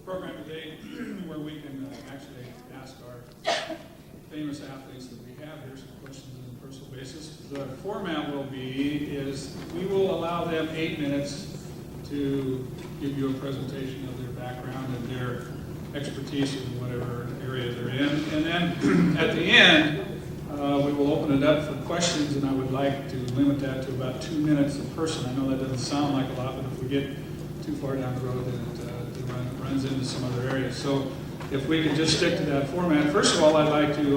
program today where we can actually ask our famous athletes that we have here some questions on a personal basis. The format will be is we will allow them 8 minutes to give you a presentation of their background and their expertise in whatever area they're in. And then at the end, we will open it up for questions, and I would like to limit that to about 2 minutes a person. I know that doesn't sound like a lot, but if we get too far down the road, then it runs into some other areas. So if we could just stick to that format. First of all, I'd like to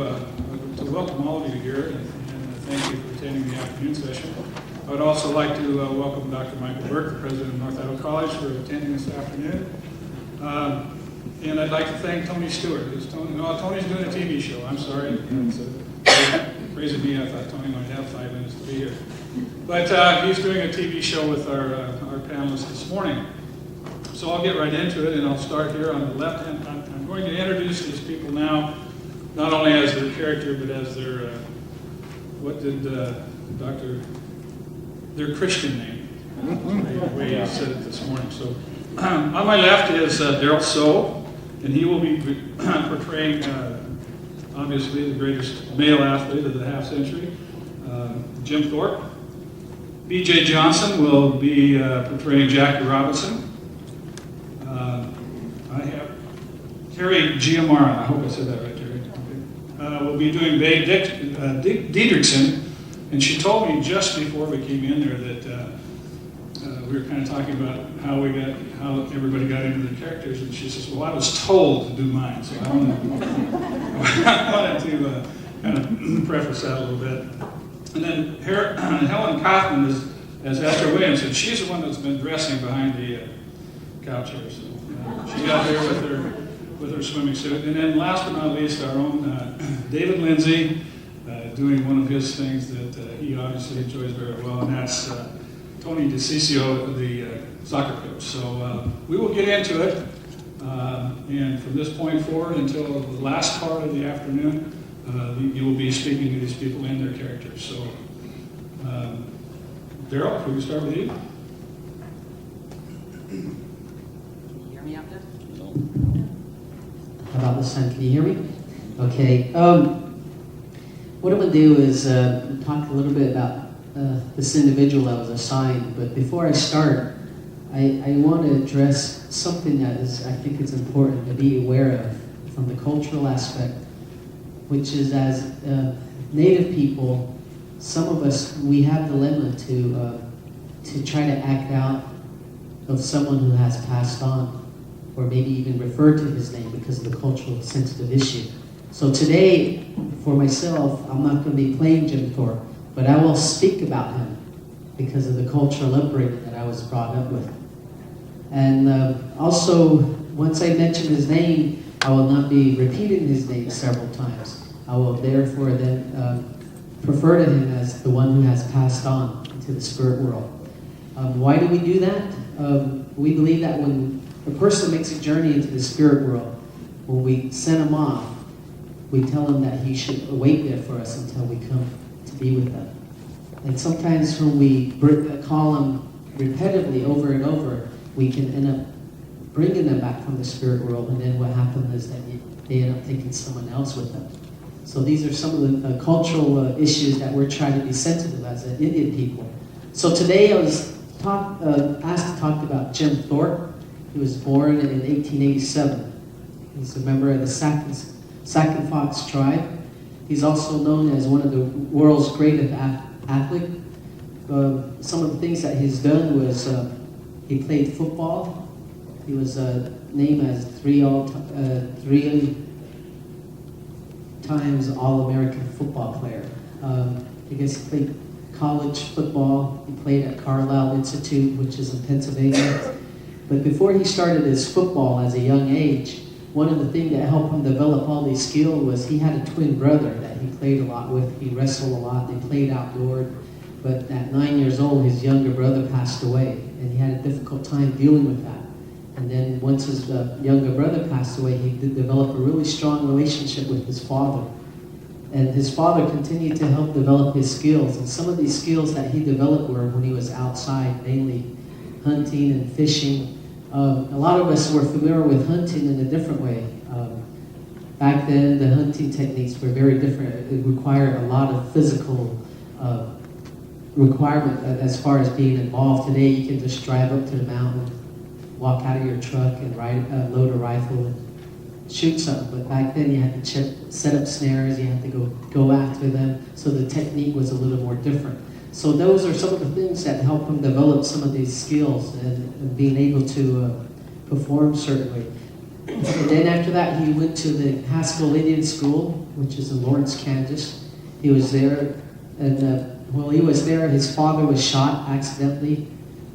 welcome all of you here and thank you for attending the afternoon session. I would also like to welcome Dr. Michael Burke, the president of North Idaho College, for attending this afternoon. And I'd like to thank Tony Stewart. Tony's doing a TV show. I'm sorry. Crazy me, I thought Tony might have 5 minutes to be here. But he's doing a TV show with our panelists this morning. So I'll get right into it, and I'll start here on the left hand. I'm going to introduce these people now, not only as their character, but as their, their Christian name, the way he said it this morning. So on my left is Daryl So, and he will be portraying, obviously, the greatest male athlete of the half century, Jim Thorpe. B.J. Johnson will be portraying Jackie Robinson. I have Terry Giamara, I hope I said that right, Terry. Okay. We'll be doing Babe Diedrichsen, and she told me just before we came in there that we were kind of talking about how everybody got into the characters, and she says, "Well, I was told to do mine," so I wanted to kind of preface that a little bit. And then Helen Kaufman is as Esther Williams, and she's the one that's been dressing behind the couch here. So she got there with her swimming suit. And then last but not least, our own David Lindsay, doing one of his things that he obviously enjoys very well, and that's Tony DeCiccio, the soccer coach. So we will get into it, and from this point forward until the last part of the afternoon, you will be speaking to these people in their characters. So, Daryl, can we start with you? Can you hear me out there? No. How about this time? Can you hear me? Okay. What I'm going to do is talk a little bit about this individual I was assigned. But before I start, I want to address something that I think is important to be aware of from the cultural aspect, which is as Native people, some of us, we have the dilemma to try to act out of someone who has passed on, or maybe even refer to his name because of the cultural sensitive issue. So today, for myself, I'm not going to be playing Jim Thorpe, but I will speak about him because of the cultural upbringing that I was brought up with. And also, once I mention his name, I will not be repeating his name several times. I will therefore then refer to him as the one who has passed on into the spirit world. Why do we do that? We believe that when a person makes a journey into the spirit world, when we send him off, we tell him that he should await there for us until we come to be with them. And sometimes when we call them repetitively over and over, we can end up bringing them back from the spirit world, and then what happens is that they end up taking someone else with them. So these are some of the cultural issues that we're trying to be sensitive as an Indian people. So today I was asked to talk about Jim Thorpe. He was born in 1887. He's a member of the Sac-and-Fox tribe. He's also known as one of the world's greatest athletes. Some of the things that he's done was he played football. He was named as three times All-American football player. I guess he played college football. He played at Carlisle Institute, which is in Pennsylvania. But before he started his football as a young age, one of the things that helped him develop all these skills was he had a twin brother that he played a lot with. He wrestled a lot. They played outdoors. But at 9 years old, his younger brother passed away, and he had a difficult time dealing with that. And then once his younger brother passed away, he did develop a really strong relationship with his father. And his father continued to help develop his skills. And some of these skills that he developed were when he was outside, mainly hunting and fishing, A lot of us were familiar with hunting in a different way. Back then, the hunting techniques were very different. It required a lot of physical requirement as far as being involved. Today, you can just drive up to the mountain, walk out of your truck, and load a rifle and shoot something. But back then, you had to set up snares. You had to go after them. So the technique was a little more different. So those are some of the things that help him develop some of these skills and being able to perform certainly. And then after that, he went to the Haskell Indian School, which is in Lawrence, Kansas. He was there, and while he was there, his father was shot accidentally,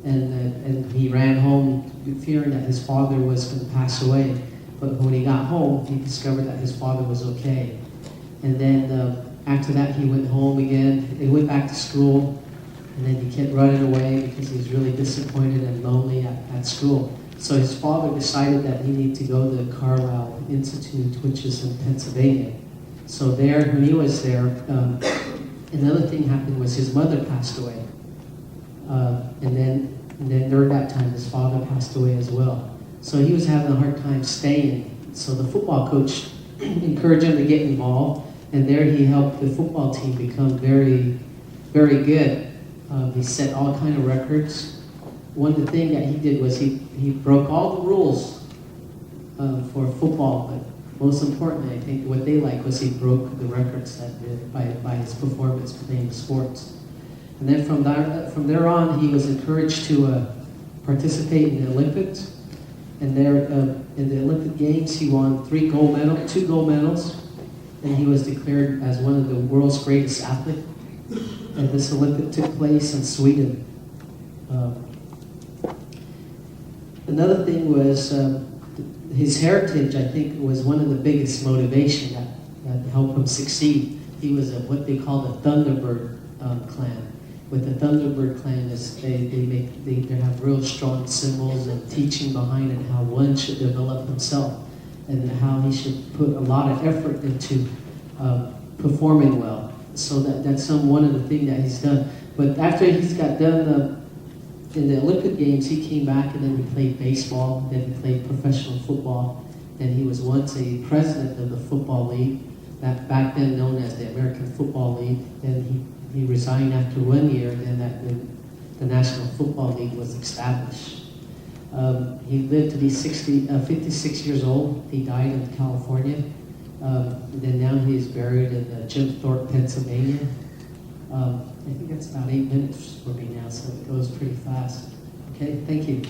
and he ran home fearing that his father was going to pass away. But when he got home, he discovered that his father was okay. And then after that, he went home again. He went back to school, and then he kept running away because he was really disappointed and lonely at school. So his father decided that he needed to go to the Carlisle Institute, which is in Pennsylvania. So there, when he was there, another thing happened was his mother passed away. And then during that time, his father passed away as well. So he was having a hard time staying. So the football coach encouraged him to get involved. And there he helped the football team become very, very good. He set all kind of records. One of the things that he did was he broke all the rules for football, but most importantly, I think what they liked was he broke the records by his performance playing sports. And then from there on, he was encouraged to participate in the Olympics. And there in the Olympic Games, he won 2 gold medals, and he was declared as one of the world's greatest athletes. And this Olympic took place in Sweden. Another thing was his heritage, I think, was one of the biggest motivation that helped him succeed. He was what they call the Thunderbird clan. With the Thunderbird clan, they have real strong symbols and teaching behind it, how one should develop himself and how he should put a lot of effort into performing well. So that's one of the things that he's done. But after he's got done in the Olympic Games, he came back and then he played baseball, then he played professional football, and he was once a president of the Football League, back then known as the American Football League. Then he resigned after 1 year, then the National Football League was established. He lived to be 56 years old. He died in California. Then now he is buried in Jim Thorpe, Pennsylvania. I think that's about 8 minutes for me now, so it goes pretty fast. Okay, thank you.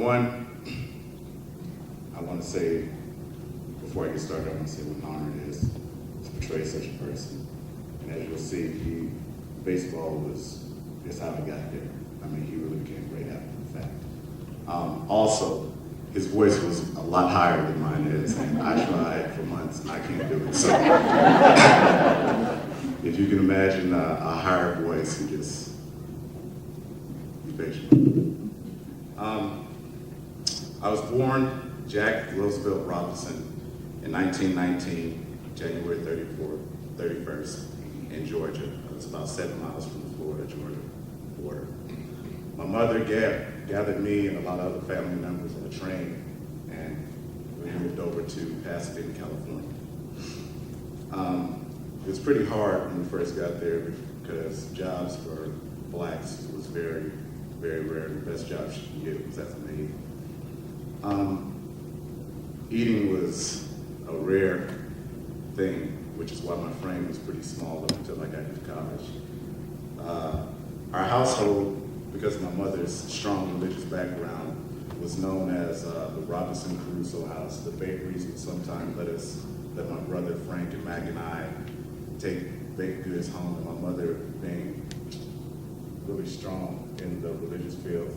One, I want to say, before I get started, I want to say what an honor it is to portray such a person. And as you'll see, baseball was just how he got there. I mean, he really became great after the fact. Also, his voice was a lot higher than mine is, and I tried for months and I can't do it. So, if you can imagine a higher voice, you just be patient. I was born Jack Roosevelt Robinson in 1919, January 31st, in Georgia. It was about 7 miles from the Florida-Georgia border. My mother gathered me and a lot of other family members on a train, and we moved over to Pasadena, California. It was pretty hard when we first got there because jobs for blacks was very, very rare. The best jobs you can get was as a maid. Eating was a rare thing, which is why my frame was pretty small up until I got into college. Our household, because of my mother's strong religious background, was known as the Robinson Crusoe house. The bakeries would sometimes let my brother Frank and Maggie and I take baked goods home, and my mother, being really strong in the religious field,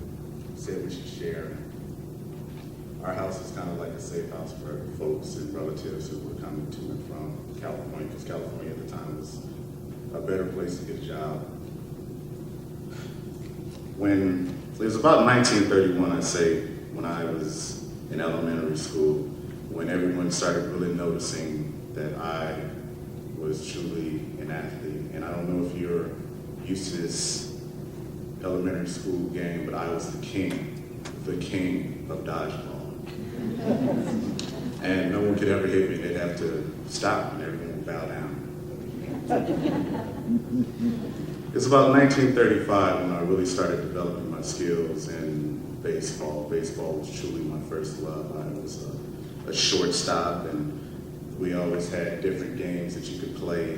said we should share. Our house is kind of like a safe house for folks and relatives who were coming to and from California, because California at the time was a better place to get a job. When it was about 1931, I'd say, when I was in elementary school, when everyone started really noticing that I was truly an athlete. And I don't know if you're Eustis elementary school game, but I was the king of dodgeball. And no one could ever hit me. They'd have to stop and everyone would bow down. It's about 1935 when I really started developing my skills in baseball. Baseball was truly my first love. I was a shortstop, and we always had different games that you could play,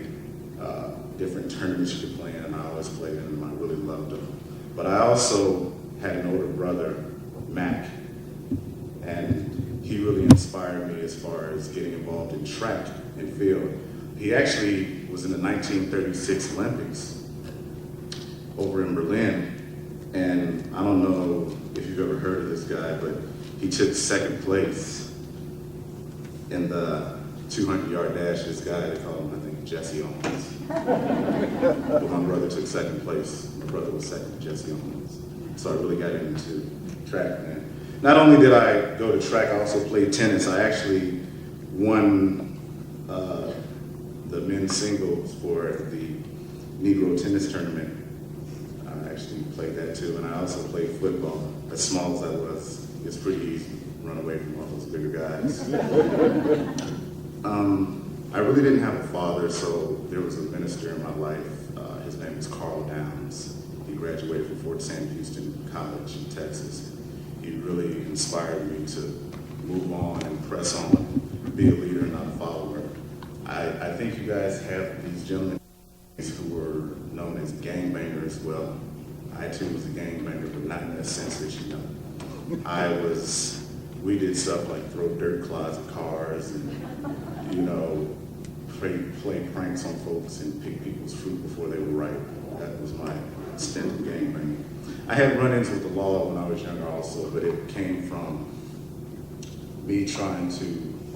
different tournaments you could play in, and I always played in them. I really loved them. But I also had an older brother, Mac, and he really inspired me as far as getting involved in track and field. He actually was in the 1936 Olympics over in Berlin, and I don't know if you've ever heard of this guy, but he took second place in the 200-yard dash. This guy, they call him, I think, Jesse Owens. But my brother took second place. My brother was second, Jesse Owens. So I really got into track, man. Not only did I go to track, I also played tennis. I actually won the men's singles for the Negro tennis tournament. I actually played that too, and I also played football. As small as I was, it's pretty easy to run away from all those bigger guys. I really didn't have a father, so there was a minister in my life. His name was Carl Downs. He graduated from Fort Sam Houston College in Texas. He really inspired me to move on and press on, be a leader, not a follower. I think you guys have these gentlemen who were known as gangbangers. Well, I too was a gangbanger, but not in that sense that you know. We did stuff like throw dirt clods at cars and, you know, play pranks on folks and pick people's fruit before they were ripe. That was my stint of gangbanging. I had run-ins with the law when I was younger also, but it came from me trying to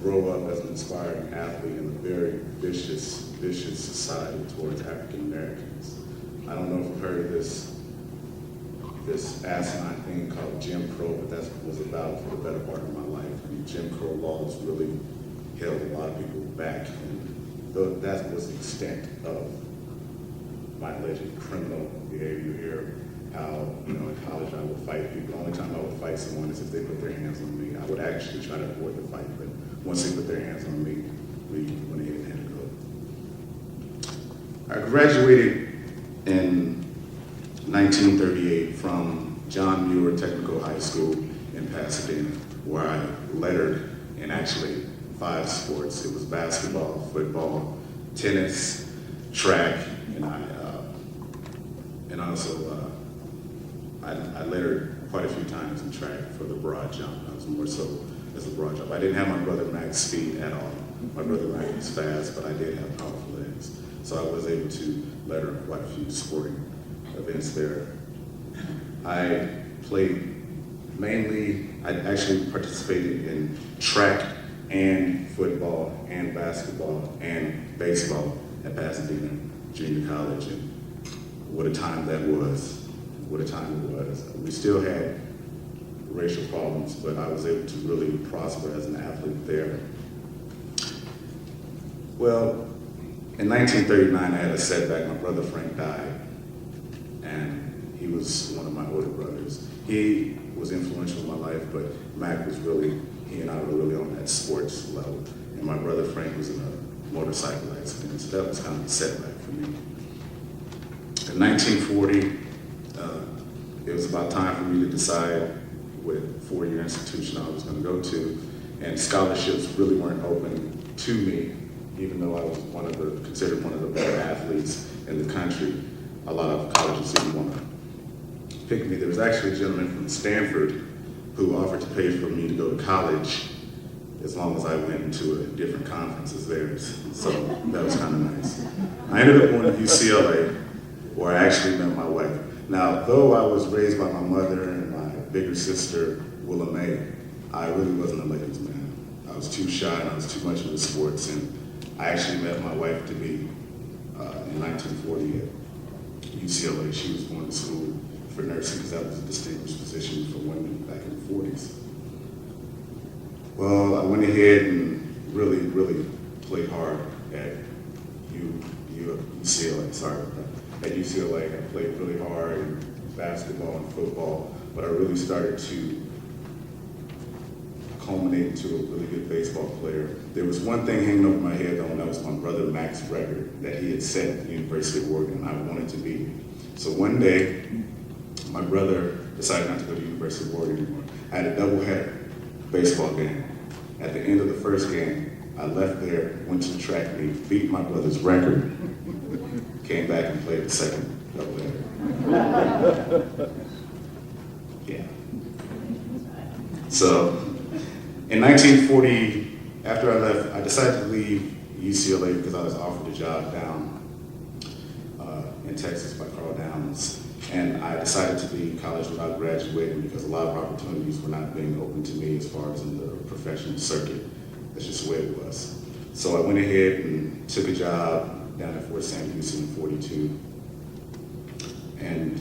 grow up as an inspiring athlete in a very vicious society towards African Americans. I don't know if you've heard of this asinine thing called Jim Crow, but that's what it was about for the better part of my life. I mean, Jim Crow laws really held a lot of people back, and that was the extent of my alleged criminal behavior here. How, you know, in college I would fight people. The only time I would fight someone is if they put their hands on me. I would actually try to avoid the fight, but once they put their hands on me, we went ahead and had to go. I graduated in 1938 from John Muir Technical High School in Pasadena, where I lettered in actually 5 sports. It was basketball, football, tennis, track, and I lettered quite a few times in track for the broad jump. I was more so as a broad jump. I didn't have my brother Mac's speed at all. My brother Mac was fast, but I did have powerful legs. So I was able to letter in quite a few sporting events there. I actually participated in track and football and basketball and baseball at Pasadena Junior College, and what a time that was. What a time it was. We still had racial problems, but I was able to really prosper as an athlete there. Well, in 1939, I had a setback. My brother Frank died, and he was one of my older brothers. He was influential in my life, but Mac was really, he and I were really on that sports level. And my brother Frank was in a motorcycle accident, so that was kind of a setback for me. In 1940, it was about time for me to decide what 4-year institution I was going to go to, and scholarships really weren't open to me, even though I was considered one of the better athletes in the country. A lot of colleges didn't want to pick me. There was actually a gentleman from Stanford who offered to pay for me to go to college as long as I went into a different conference as theirs. So that was kind of nice. I ended up going to UCLA, where I actually met my wife. Now, though I was raised by my mother and my bigger sister, Willa Mae, I really wasn't a ladies' man. I was too shy and I was too much into sports, and I actually met my wife to be in 1940 at UCLA. She was going to school for nursing because that was a distinguished position for women back in the 40s. Well, I went ahead and really played hard at UCLA, sorry about that. at UCLA. I played really hard in basketball and football, but I really started to culminate into a really good baseball player. There was one thing hanging over my head though, and that was my brother Mac's record that he had set at the University of Oregon, and I wanted to be. So one day, my brother decided not to go to the University of Oregon anymore. I had a doubleheader baseball game. At the end of the first game, I left there, went to the track meet, beat my brother's record, came back and played the second doubleheader. Yeah. So, in 1940, after I left, I decided to leave UCLA because I was offered a job down in Texas by Carl Downs. And I decided to leave college without graduating because a lot of opportunities were not being open to me as far as in the professional circuit. That's just the way it was. So I went ahead and took a job down at Fort Sam Houston in 42. And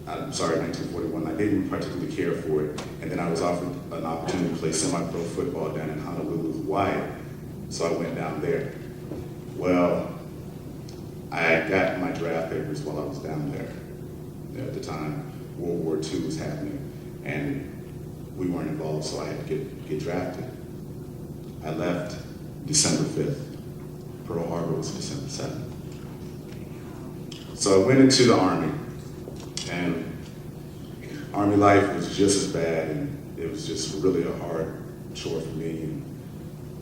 I'm sorry, 1941. I didn't particularly care for it. And then I was offered an opportunity to play semi-pro football down in Honolulu, Hawaii. So I went down there. Well, I got my draft papers while I was down there. At the time, World War II was happening, and we weren't involved, so I had to get drafted. I left December 5th. Pearl Harbor was December 7th. So I went into the Army, and Army life was just as bad, and it was just really a hard chore for me. And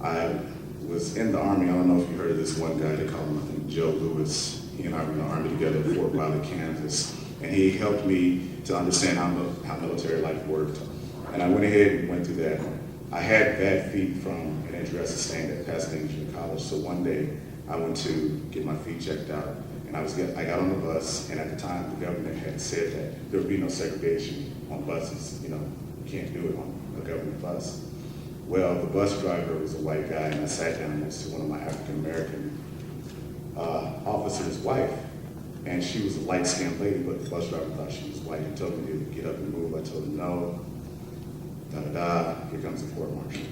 I was in the Army. I don't know if you heard of this one guy, they call him, I think, Joe Lewis. He and I were in the Army together at Fort Riley, Kansas. And he helped me to understand how military life worked. And I went ahead and went through that. I had bad feet from an injury I sustained at Pasadena Junior College. So one day I went to get my feet checked out. And I got on the bus, and at the time the government had said that there would be no segregation on buses. You know, you can't do it on a government bus. Well, the bus driver was a white guy, and I sat down next to one of my African-American officer's wife, and she was a light-skinned lady, but the bus driver thought she was white. He told me to get up and move. I told him no, da-da-da, here comes the court-martial.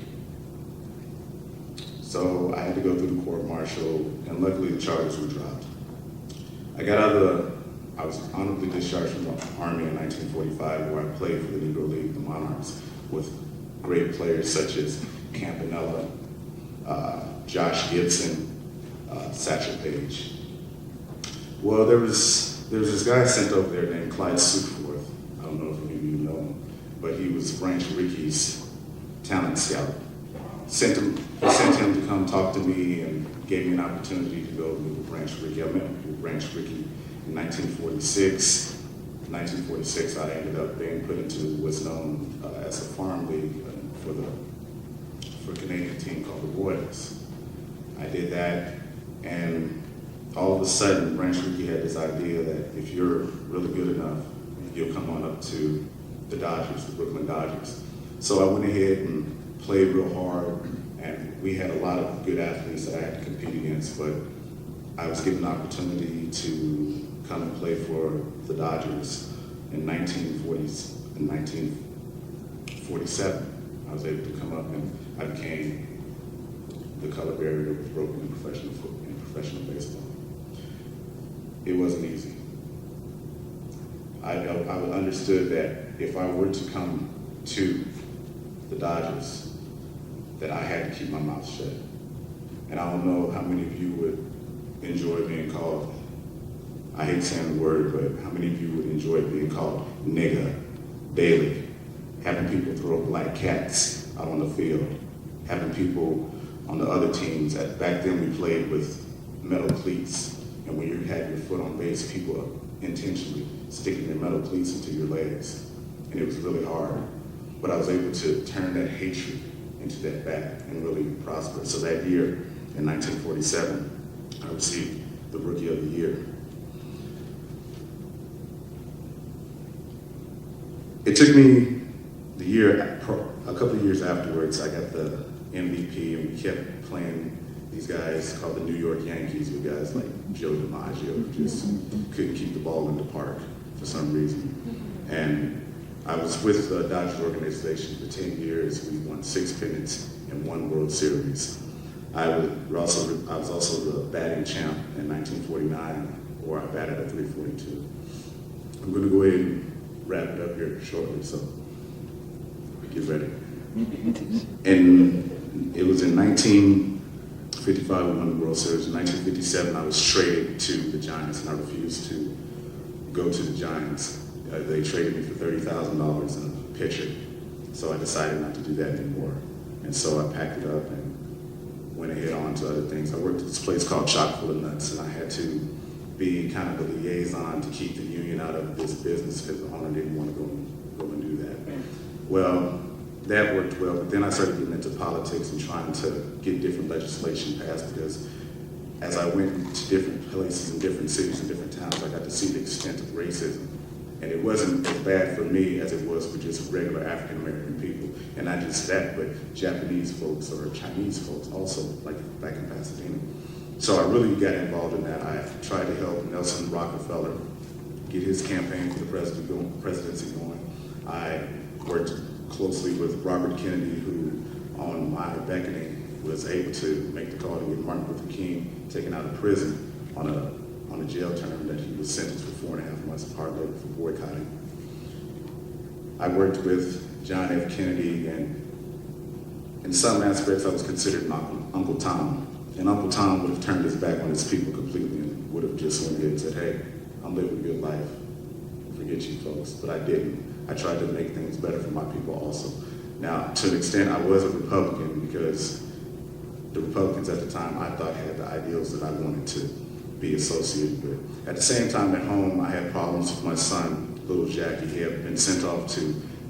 So I had to go through the court-martial, and luckily the charges were dropped. I was honorably discharged from the Army in 1945, where I played for the Negro League, the Monarchs, with great players such as Campanella, Josh Gibson, Satchel Paige. Well, there was this guy sent over there named Clyde Sukeforth. I don't know if any of you know him, but he was Branch Ricky's talent scout. Sent him to come talk to me and gave me an opportunity to go meet with Branch Rickey. I met with Branch Rickey in 1946. In 1946, I ended up being put into what's known as a farm league for a Canadian team called the Royals. I did that, and all of a sudden, Branch Rickey had this idea that if you're really good enough, you'll come on up to the Dodgers, the Brooklyn Dodgers. So I went ahead and played real hard, and we had a lot of good athletes that I had to compete against, but I was given the opportunity to come and play for the Dodgers in 1947. I was able to come up, and I became the color barrier that was broken in professional baseball. It wasn't easy. I understood that if I were to come to the Dodgers, that I had to keep my mouth shut. And I don't know how many of you would enjoy being called, I hate saying the word, but how many of you would enjoy being called nigger daily? Having people throw black cats out on the field, having people on the other teams. Back then we played with metal cleats, and when you had your foot on base, people are intentionally sticking their metal cleats into your legs. And it was really hard. But I was able to turn that hatred into that bat and really prosper. So that year, in 1947, I received the Rookie of the Year. It took me a couple of years afterwards, I got the MVP, and we kept playing these guys called the New York Yankees, with guys like Joe DiMaggio, who just couldn't keep the ball in the park for some reason. And I was with the Dodgers organization for 10 years. We won 6 pennants and 1 World Series. I was also the batting champ in 1949 or I batted a 342. I'm going to go ahead and wrap it up here shortly, so get ready. And it was in 1955 we won the World Series. In 1957, I was traded to the Giants, and I refused to go to the Giants. They traded me for $30,000 and a pitcher, so I decided not to do that anymore. And so I packed it up and went ahead on to other things. I worked at this place called Chock full of Nuts, and I had to be kind of the liaison to keep the union out of this business because the owner didn't want to go and do that. Well, that worked well, but then I started getting into politics and trying to get different legislation passed because as I went to different places in different cities and different towns, I got to see the extent of racism. And it wasn't as bad for me as it was for just regular African American people. And not just that, but Japanese folks or Chinese folks also, like back in Pasadena. So I really got involved in that. I tried to help Nelson Rockefeller get his campaign for the presidency going. I worked closely with Robert Kennedy, who on my beckoning was able to make the call to get Martin Luther King taken out of prison on a jail term that he was sentenced for 4.5 months of hard labor for boycotting. I worked with John F. Kennedy, and in some aspects I was considered Uncle Tom. And Uncle Tom would have turned his back on his people completely and would have just went ahead and said, hey, I'm living a good life. Forget you folks. But I didn't. I tried to make things better for my people also. Now, to an extent, I was a Republican because the Republicans at the time I thought had the ideals that I wanted to be associated with. At the same time, at home, I had problems with my son, little Jackie. He had been sent off to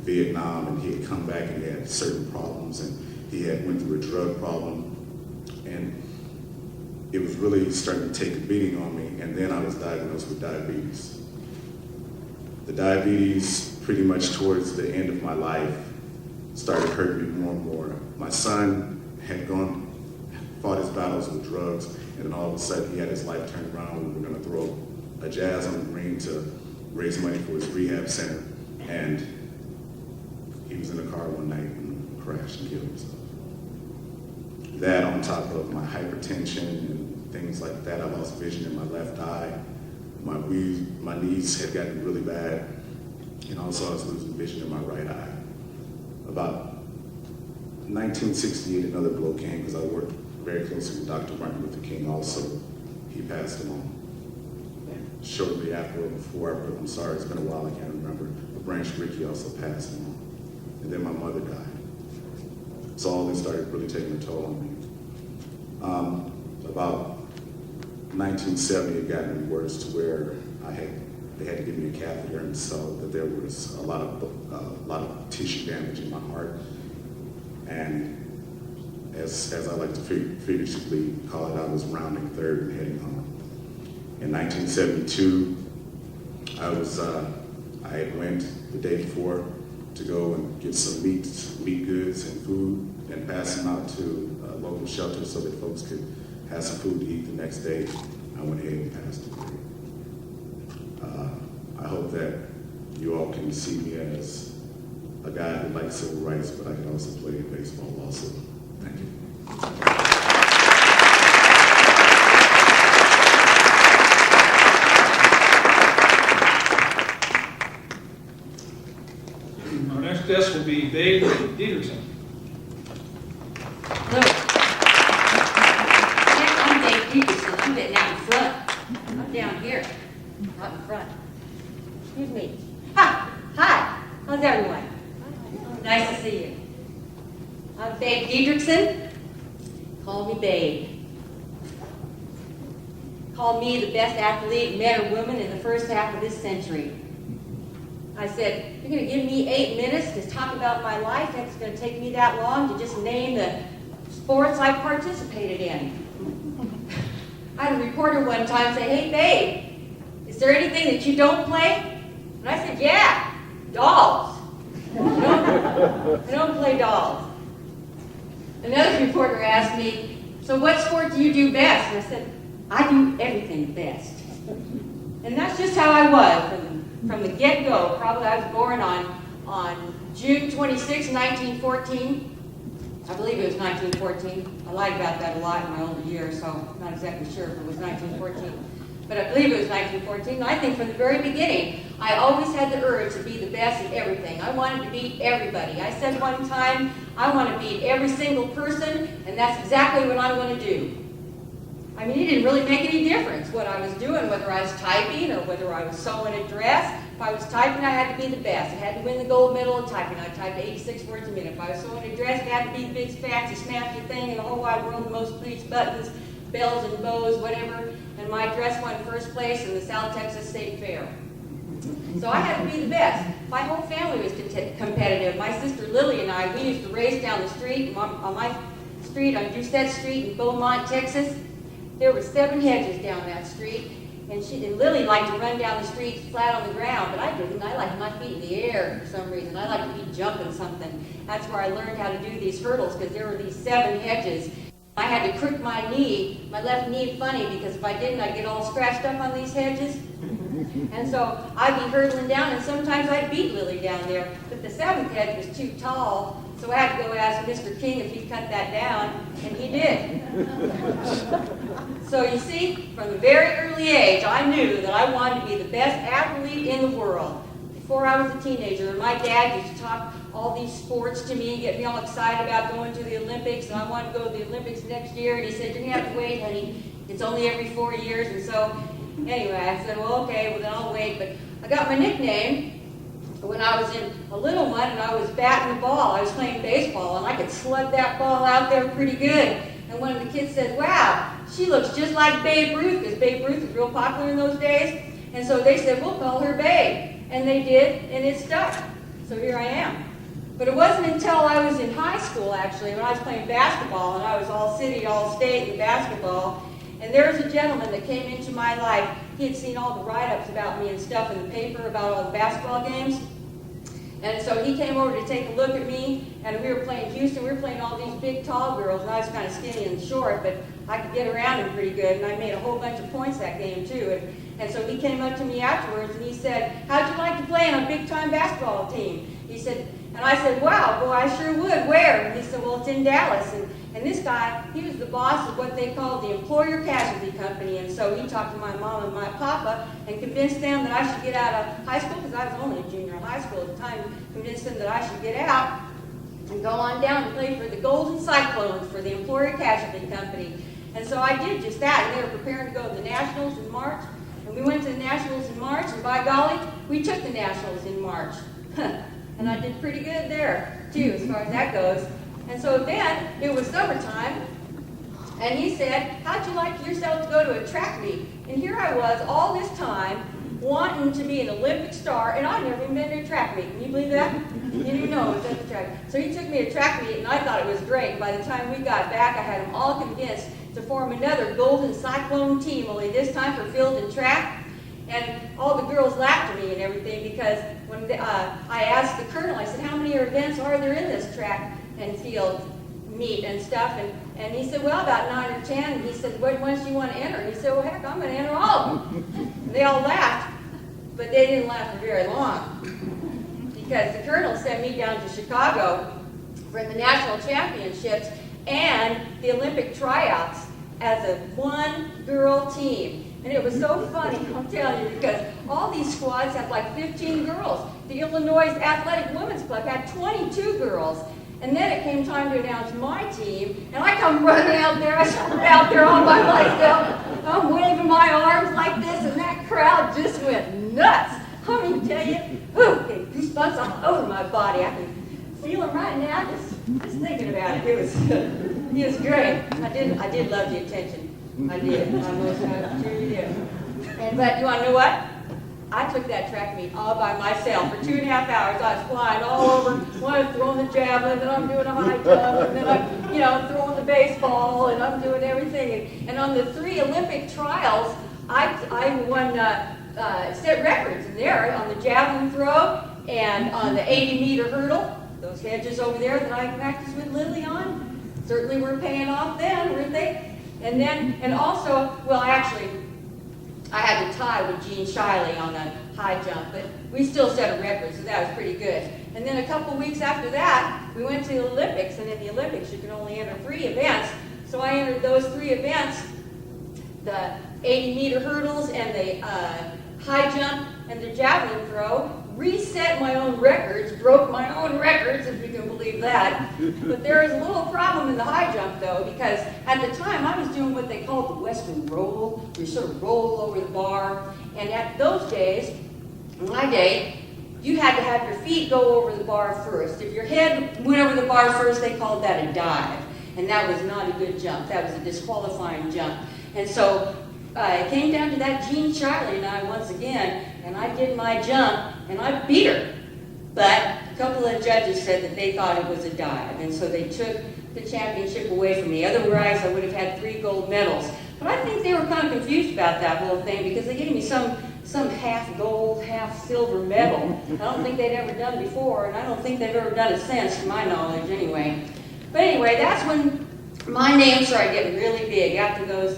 Vietnam, and he had come back and he had certain problems, and he had went through a drug problem, and it was really starting to take a beating on me, and then I was diagnosed with diabetes. The diabetes, pretty much towards the end of my life, started hurting me more and more. My son had fought his battles with drugs, and then all of a sudden he had his life turned around. We were going to throw a jazz on the green to raise money for his rehab center, and he was in a car one night and crashed and killed himself. That on top of my hypertension and things like that, I lost vision in my left eye. My knees had gotten really bad, and also I was losing vision in my right eye. About 1968, another blow came because I worked very closely with Dr. Martin Luther King also. He passed along. Shortly after or before, I'm sorry, it's been a while, I can't remember, but Branch Rickey also passed along. And then my mother died. So all this started really taking a toll on me. About 1970, it got me worse to where they had to give me a catheter, and so that there was a lot of tissue damage in my heart. And as I like to figuratively call it, I was rounding third and heading home. In 1972, I went the day before to go and get some meat goods and food and pass them out to local shelters so that folks could have some food to eat the next day. I went ahead and passed away. I hope that you all can see me as a guy who likes civil rights, but I can also play baseball also. Thank you. Our next guest will be Dave Dieterson. Hello. Yeah, I'm Dave Peterson. I'm getting out in front. I'm down here, out in front. Excuse me. Hi. How's everyone? Nice to see you. I'm Babe Dieterson. Call me Babe. Call me the best athlete, man or woman, in the first half of this century. I said, you're going to give me 8 minutes to talk about my life? It's going to take me that long to just name the sports I participated in. I had a reporter one time say, hey, Babe, is there anything that you don't play? And I said, yeah, dolls. I don't play dolls. Another reporter asked me, so what sport do you do best? And I said, I do everything best. And that's just how I was from the get-go. Probably I was born on June 26, 1914. I believe it was 1914. I lied about that a lot in my older years, so I'm not exactly sure if it was 1914. but I believe it was 1914. I think from the very beginning, I always had the urge to be the best at everything. I wanted to beat everybody. I said one time, I want to beat every single person, and that's exactly what I'm going to do. I mean, it didn't really make any difference what I was doing, whether I was typing or whether I was sewing a dress. If I was typing, I had to be the best. I had to win the gold medal in typing. I typed 86 words a minute. If I was sewing a dress, it had to be the big, fancy, snappy thing in the whole wide world, the most pleats, buttons, bells and bows, whatever. And my dress won first place in the South Texas State Fair. So I had to be the best. My whole family was competitive. My sister Lily and I, we used to race down the street, on my street, on Doucette Street in Beaumont, Texas. There were 7 hedges down that street, and Lily liked to run down the street flat on the ground, but I didn't. I liked my feet in the air for some reason. I liked to be jumping something. That's where I learned how to do these hurdles, because there were these 7 hedges. I had to crook my knee, my left knee funny, because if I didn't, I'd get all scratched up on these hedges. And so I'd be hurdling down, and sometimes I'd beat Lily down there. But the 7th hedge was too tall, so I had to go ask Mr. King if he'd cut that down, and he did. So you see, from a very early age, I knew that I wanted to be the best athlete in the world. Before I was a teenager, my dad used to talk all these sports to me, get me all excited about going to the Olympics, and I wanted to go to the Olympics next year, and he said, "You're going to have to wait, honey. It's only every 4 years." And so, anyway, I said, well, okay, well, then I'll wait. But I got my nickname when I was in a little one, and I was batting the ball. I was playing baseball, and I could slug that ball out there pretty good. And one of the kids said, "Wow, she looks just like Babe Ruth," because Babe Ruth was real popular in those days. And so they said, "We'll call her Babe." And they did, and it stuck. So here I am. But it wasn't until I was in high school, actually, when I was playing basketball, and I was all city, all state in basketball. And there was a gentleman that came into my life. He had seen all the write-ups about me and stuff in the paper about all the basketball games. And so he came over to take a look at me, and we were playing Houston. We were playing all these big, tall girls, and I was kind of skinny and short, but I could get around him pretty good, and I made a whole bunch of points that game, too. And so he came up to me afterwards, and he said, "How'd you like to play on a big-time basketball team?" He said, and I said, "Wow, boy, I sure would. Where?" And he said, "Well, it's in Dallas." And this guy, he was the boss of what they called the Employer Casualty Company. And so he talked to my mom and my papa and convinced them that I should get out of high school, because I was only a junior in high school at the time, convinced them that I should get out and go on down and play for the Golden Cyclones for the Employer Casualty Company. And so I did just that, and they were preparing to go to the Nationals in March. And we went to the Nationals in March, and by golly, we took the Nationals in March. And I did pretty good there, too, as far as that goes. And so then, it was summertime, and he said, "How'd you like yourself to go to a track meet?" And here I was, all this time, wanting to be an Olympic star, and I'd never even been to a track meet. Can you believe that? You didn't even know it was at the track. So he took me to a track meet, and I thought it was great. And by the time we got back, I had them all convinced to form another Golden Cyclone team, only this time for field and track. And all the girls laughed at me and everything, because when I asked the colonel, I said, "How many events are there in this track and field meet and stuff?" And he said, "Well, about 9 or 10. And he said, "What ones do you want to enter?" And he said, "Well, heck, I'm going to enter all of them." And they all laughed, but they didn't laugh for very long, because the colonel sent me down to Chicago for the national championships and the Olympic tryouts as a one-girl team. And it was so funny, I'll tell you, because all these squads had like 15 girls. The Illinois Athletic Women's Club had 22 girls. And then it came time to announce my team, and I come running out there. I started out there all by myself. I'm waving my arms like this, and that crowd just went nuts. I mean, tell you, okay, goosebumps all over my body. I can feel them right now, just thinking about it. It was great. I did love the attention. I did. I truly did. But you want to know what? I took that track meet all by myself for 2.5 hours. I was flying all over. One was throwing the javelin, then I'm doing a high jump, and then I'm, throwing the baseball, and I'm doing everything. And on the 3 Olympic trials, I won set records in there on the javelin throw and on the 80-meter hurdle. Those hedges over there that I practiced with Lily on certainly were paying off then, weren't they? And also, well, actually, I had to tie with Gene Shiley on the high jump, but we still set a record, so that was pretty good. And then a couple weeks after that, we went to the Olympics, and in the Olympics, you can only enter 3 events. So I entered those 3 events. The 80-meter hurdles and the high jump and the javelin throw, reset my own records, broke my own records, if you can believe that. But there is a little problem in the high jump, though, because at the time I was doing what they called the Western roll, where you sort of roll over the bar. And at those days, in my day, you had to have your feet go over the bar first. If your head went over the bar first, they called that a dive. And that was not a good jump. That was a disqualifying jump. And so it came down to that Jean Charlie and I once again, and I did my jump, and I beat her. But a couple of judges said that they thought it was a dive, and so they took the championship away from me. Otherwise, I would have had 3 gold medals. But I think they were kind of confused about that whole thing because they gave me some half gold, half silver medal. I don't think they'd ever done it before, and I don't think they've ever done it since, to my knowledge, anyway. But anyway, that's when my name started getting really big after those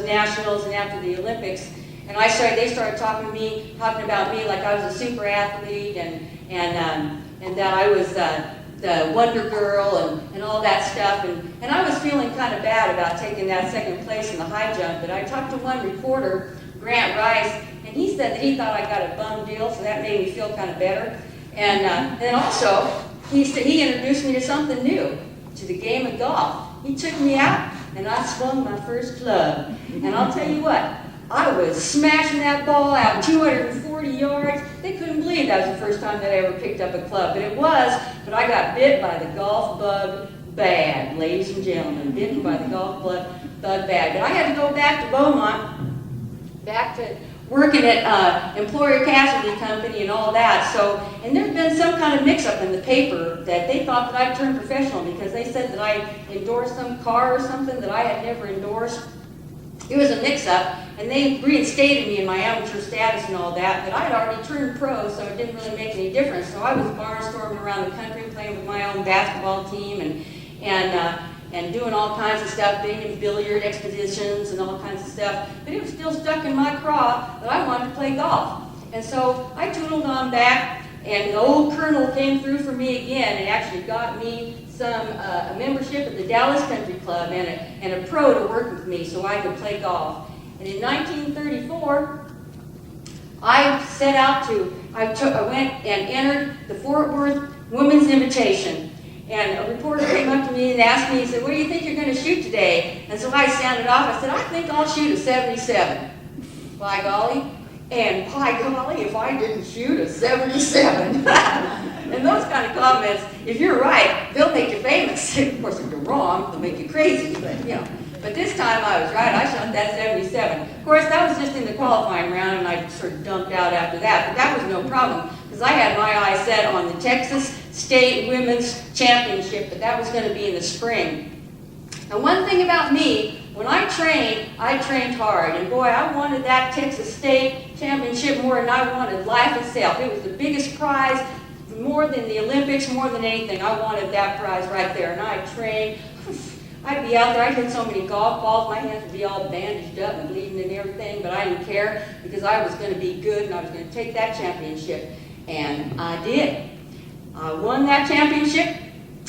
nationals and after the Olympics. And they started talking about me like I was a super athlete and that I was the Wonder Girl and all that stuff. And I was feeling kind of bad about taking that second place in the high jump. But I talked to one reporter, Grant Rice, and he said that he thought I got a bum deal, so that made me feel kind of better. And then also, he introduced me to something new, to the game of golf. He took me out, and I swung my first club. And I'll tell you what, I was smashing that ball out 240 yards. They couldn't believe that was the first time that I ever picked up a club. But it was, but I got bit by the golf bug bad, ladies and gentlemen. Bitten by the golf bug bad. But I had to go back to Beaumont, back to working at employer casualty company and all that. So, and there's been some kind of mix-up in the paper that they thought that I'd turned professional because they said that I endorsed some car or something that I had never endorsed. It was a mix-up, and they reinstated me in my amateur status and all that, but I'd already turned pro, so it didn't really make any difference. So I was barnstorming around the country, playing with my own basketball team, and doing all kinds of stuff, being in billiard expeditions and all kinds of stuff. But it was still stuck in my craw that I wanted to play golf. And so I tootled on back, and the old colonel came through for me again and actually got me a membership at the Dallas Country Club and a pro to work with me so I could play golf. And in 1934, I went and entered the Fort Worth Women's Invitation. And a reporter came up to me and asked me, he said, "What do you think you're going to shoot today?" And so I sounded off. I said, "I think I'll shoot a 77. By golly. And by golly, if I didn't shoot a 77. And those kind of comments, if you're right, they'll make you famous. Of course, if you're wrong, they'll make you crazy. But this time I was right. I shot that 77. Of course, that was just in the qualifying round, and I sort of dumped out after that. But that was no problem, because I had my eyes set on the Texas State Women's Championship, but that was going to be in the spring. Now, one thing about me, when I trained hard. And boy, I wanted that Texas State Championship more than I wanted life itself. It was the biggest prize, more than the Olympics, more than anything. I wanted that prize right there. And I trained. I'd be out there, I'd hit so many golf balls, my hands would be all bandaged up and bleeding and everything, but I didn't care because I was going to be good and I was going to take that championship. And I did. I won that championship.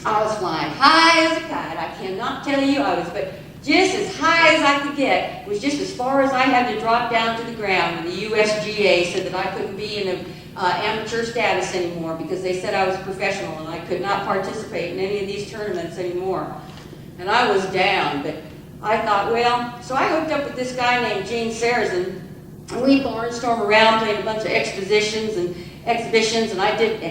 I was flying high as a kite. I cannot tell you, but just as high as I could get was just as far as I had to drop down to the ground. And the USGA said that I couldn't be in an amateur status anymore because they said I was a professional and I could not participate in any of these tournaments anymore. And I was down, but I thought, well, so I hooked up with this guy named Gene Sarrazin, and we barnstormed around playing a bunch of exhibitions, and I did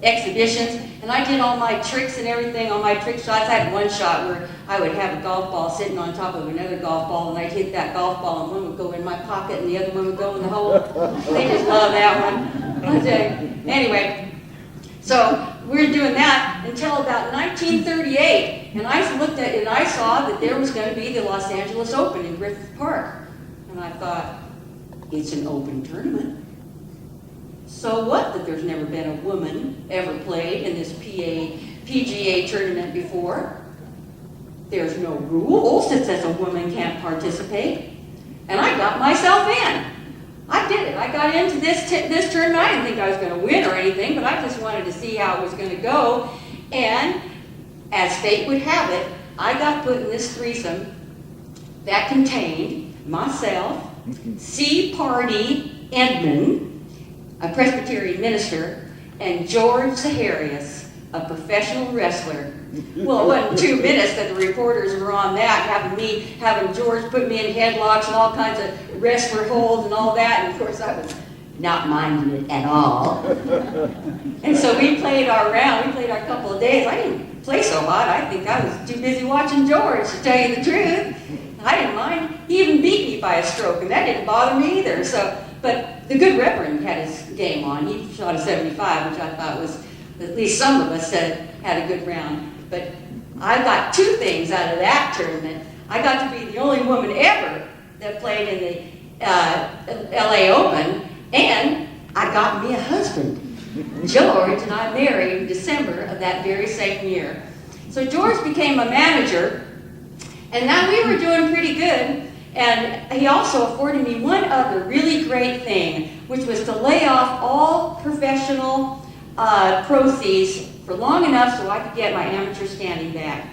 exhibitions, and I did all my tricks and everything, all my trick shots. I had one shot where I would have a golf ball sitting on top of another golf ball, and I'd hit that golf ball, and one would go in my pocket, and the other one would go in the hole. They just love that one. Anyway, so we were doing that until about 1938, and I looked at it and I saw that there was going to be the Los Angeles Open in Griffith Park. And I thought, it's an open tournament. So what that there's never been a woman ever played in this PGA tournament before? There's no rules that says a woman can't participate. And I got myself in. I did it. I got into this tournament. I didn't think I was going to win or anything, but I just wanted to see how it was going to go. And as fate would have it, I got put in this threesome that contained myself, C. Party Edmond, a Presbyterian minister, and George Zaharias, a professional wrestler. Well, it wasn't 2 minutes that the reporters were on that, having George put me in headlocks and all kinds of wrestler holds and all that, and of course I was not minding it at all. And so we played our round, we played our couple of days. I didn't play so hot, I think I was too busy watching George, to tell you the truth. I didn't mind. He even beat me by a stroke, and that didn't bother me either. But the good Reverend had his game on. He shot a 75, which I thought was, at least some of us said, had a good round. But I got 2 things out of that tournament. I got to be the only woman ever that played in the LA Open, and I got me a husband. George and I married in December of that very same year. So George became a manager, and now we were doing pretty good. And he also afforded me one other really great thing, which was to lay off all professional proceeds for long enough so I could get my amateur standing back.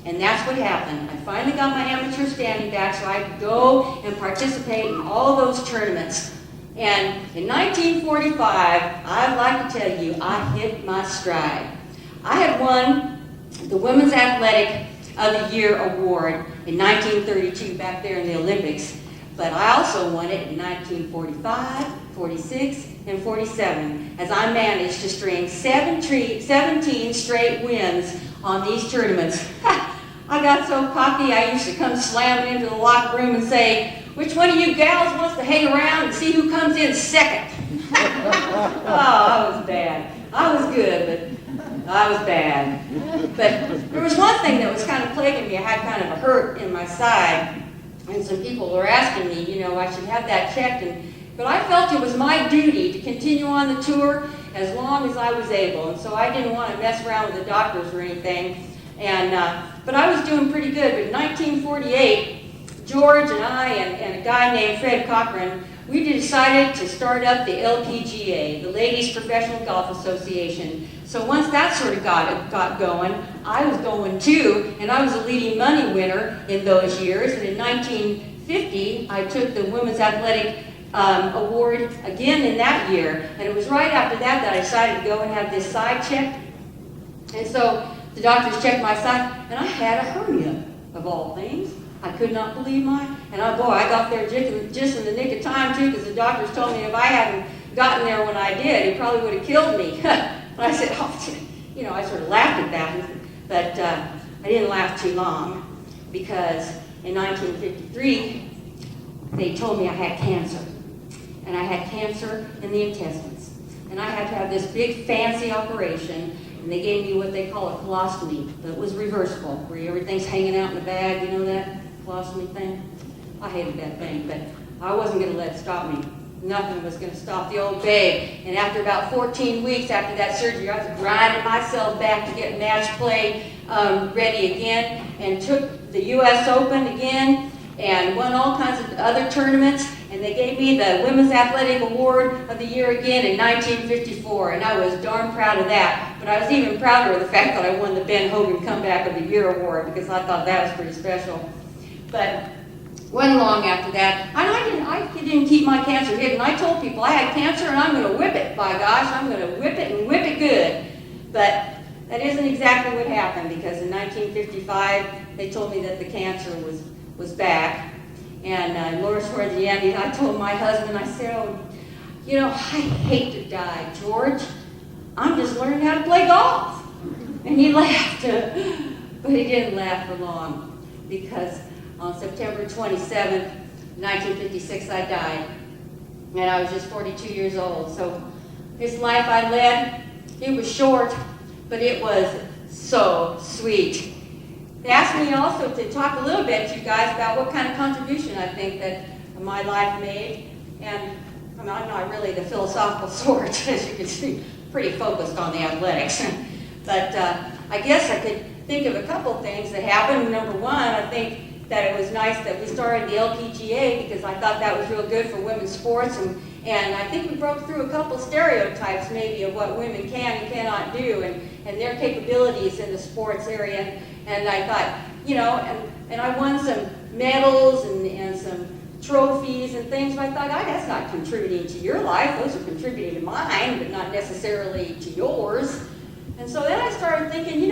And that's what happened. I finally got my amateur standing back so I could go and participate in all those tournaments. And in 1945, I'd like to tell you, I hit my stride. I had won the Women's Athletic of the Year award in 1932, back there in the Olympics. But I also won it in 1945, 46, and 47, as I managed to string 17 straight wins on these tournaments. I got so cocky, I used to come slamming into the locker room and say, "Which one of you gals wants to hang around and see who comes in second?" Oh, I was bad. I was good, but I was bad. But there was one thing that was kind of plaguing me. I had kind of a hurt in my side, and some people were asking me, I should have that checked. But I felt it was my duty to continue on the tour as long as I was able, and so I didn't want to mess around with the doctors or anything. But I was doing pretty good. But in 1948, George and I and a guy named Fred Cochran, we decided to start up the LPGA, the Ladies Professional Golf Association. So once that sort of got going, I was going too, and I was a leading money winner in those years. And in 1950, I took the Women's Athletic Award again in that year. And it was right after that I decided to go and have this side checked. And so the doctors checked my side, and I had a hernia, of all things. I could not believe and I got there just in the nick of time too, because the doctors told me if I hadn't gotten there when I did, he probably would have killed me. And I said, I sort of laughed at that, but I didn't laugh too long, because in 1953, they told me I had cancer, and I had cancer in the intestines, and I had to have this big fancy operation. And they gave me what they call a colostomy, but it was reversible, where everything's hanging out in the bag, that colostomy thing? I hated that thing, but I wasn't going to let it stop me. Nothing was going to stop the old babe. And after about 14 weeks after that surgery, I was grinding myself back to get match play ready again, and took the U.S. Open again, and won all kinds of other tournaments. And they gave me the Women's Athletic Award of the Year again in 1954, and I was darn proud of that. But I was even prouder of the fact that I won the Ben Hogan Comeback of the Year Award, because I thought that was pretty special. But wasn't long after that, and I didn't keep my cancer hidden. I told people I had cancer, and I'm going to whip it. By gosh, I'm going to whip it and whip it good. But that isn't exactly what happened, because in 1955 they told me that the cancer was back. And Laura towards the end, I told my husband, I said, I hate to die, George. I'm just learning how to play golf. And he laughed, but he didn't laugh for long, because on September 27th, 1956, I died. And I was just 42 years old. So this life I led, it was short, but it was so sweet. They asked me also to talk a little bit to you guys about what kind of contribution I think that my life made. And I'm not really the philosophical sort, as you can see, pretty focused on the athletics. But I guess I could think of a couple things that happened. Number one, I think that it was nice that we started the LPGA, because I thought that was real good for women's sports. And I think we broke through a couple stereotypes maybe of what women can and cannot do, and their capabilities in the sports area. And I thought, and I won some medals and some trophies and things. But I thought, that's not contributing to your life. Those are contributing to mine, but not necessarily to yours. And so then I started thinking,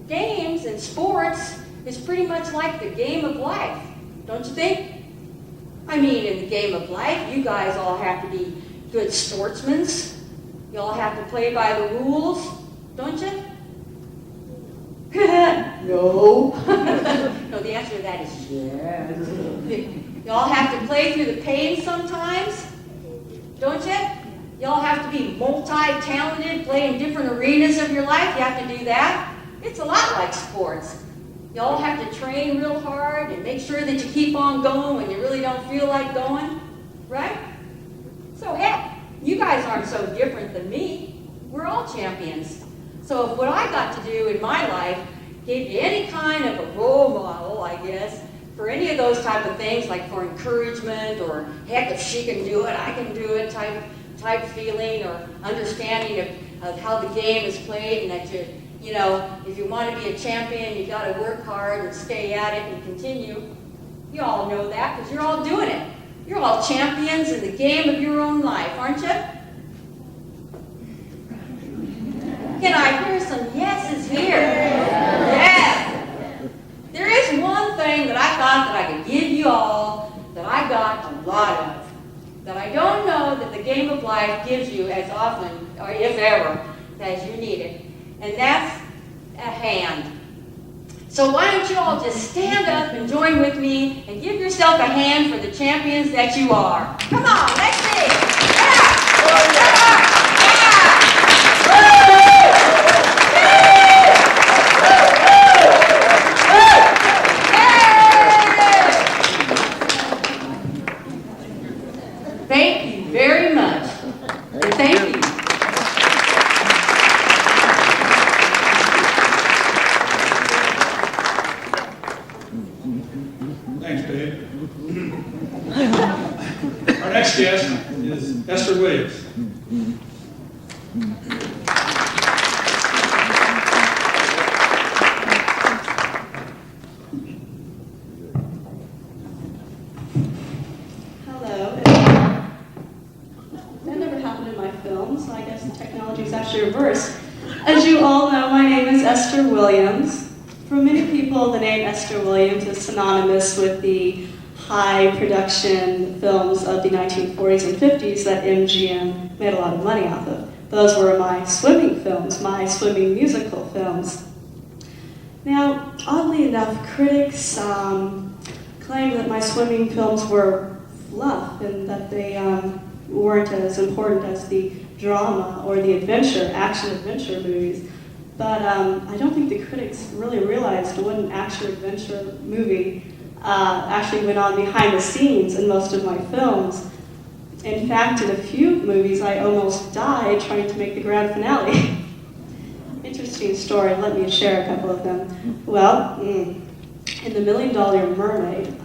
games and sports is pretty much like the game of life, don't you think? I mean, in the game of life, you guys all have to be good sportsmen. You all have to play by the rules, don't you? No. No, the answer to that is yes. You all have to play through the pain sometimes, don't you? You all have to be multi-talented, play in different arenas of your life. You have to do that. It's a lot like sports. You all have to train real hard and make sure that you keep on going when you really don't feel like going, right? So heck, you guys aren't so different than me. We're all champions. So if what I got to do in my life gave you any kind of a role model, I guess, for any of those type of things, like for encouragement or heck, if she can do it, I can do it type feeling, or understanding of how the game is played, and that if you want to be a champion, you got to work hard and stay at it and continue. You all know that because you're all doing it. You're all champions in the game of your own life, aren't you? Can I hear some yeses here? Yeah. There is one thing that I thought that I could give you all that I got a lot of, that I don't know that the game of life gives you as often, or if ever, as you need it. And that's a hand. So why don't you all just stand up and join with me and give yourself a hand for the champions that you are. Come on, let's see. Yeah. Oh, yeah. Thank you very much. Thank you. Thanks, Dave. Our next guest is Esther Williams. Hello. That never happened in my film, so I guess the technology is actually reversed. As you all know, my name is Esther Williams. For many people, the name Esther Williams is synonymous with the high production films of the 1940s and 50s that MGM made a lot of money off of. Those were my swimming films, my swimming musical films. Now, oddly enough, critics claimed that my swimming films were fluff and that they weren't as important as the drama or the action-adventure movies. But I don't think the critics really realized what an action-adventure movie actually went on behind the scenes in most of my films. In fact, in a few movies, I almost died trying to make the grand finale. Interesting story. Let me share a couple of them. Well, in The $1 Million Mermaid,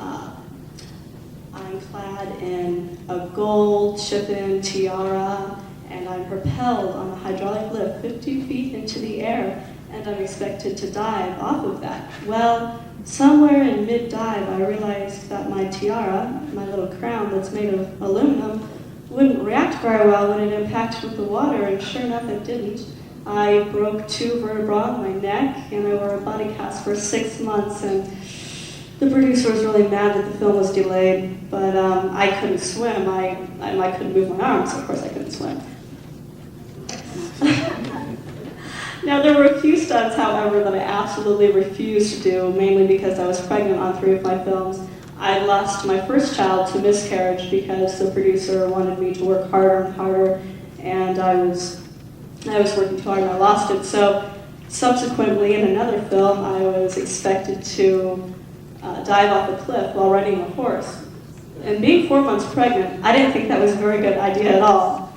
I'm clad in a gold chip-in tiara, and I'm propelled on a hydraulic lift 50 feet into the air, and I'm expected to dive off of that. Well, somewhere in mid-dive, I realized that my tiara, my little crown that's made of aluminum, wouldn't react very well when it impacted with the water, and sure enough, it didn't. I broke 2 vertebrae on my neck, and I wore a body cast for 6 months, and the producer was really mad that the film was delayed, but I couldn't swim. I couldn't move my arms, so of course I couldn't swim. Now, there were a few stunts, however, that I absolutely refused to do, mainly because I was pregnant on 3 of my films. I lost my first child to miscarriage because the producer wanted me to work harder and harder, and I was working too hard and I lost it. So subsequently, in another film, I was expected to dive off a cliff while riding a horse. And being 4 months pregnant, I didn't think that was a very good idea at all.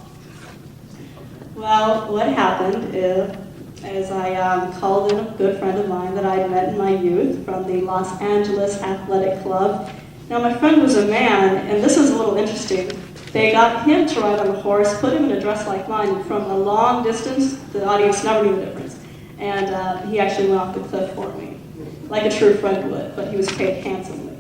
Well, what happened is I called in a good friend of mine that I had met in my youth from the Los Angeles Athletic Club. Now, my friend was a man, and this is a little interesting. They got him to ride on a horse, put him in a dress like mine, and from a long distance, the audience never knew the difference. And he actually went off the cliff for me, like a true friend would, but he was paid handsomely.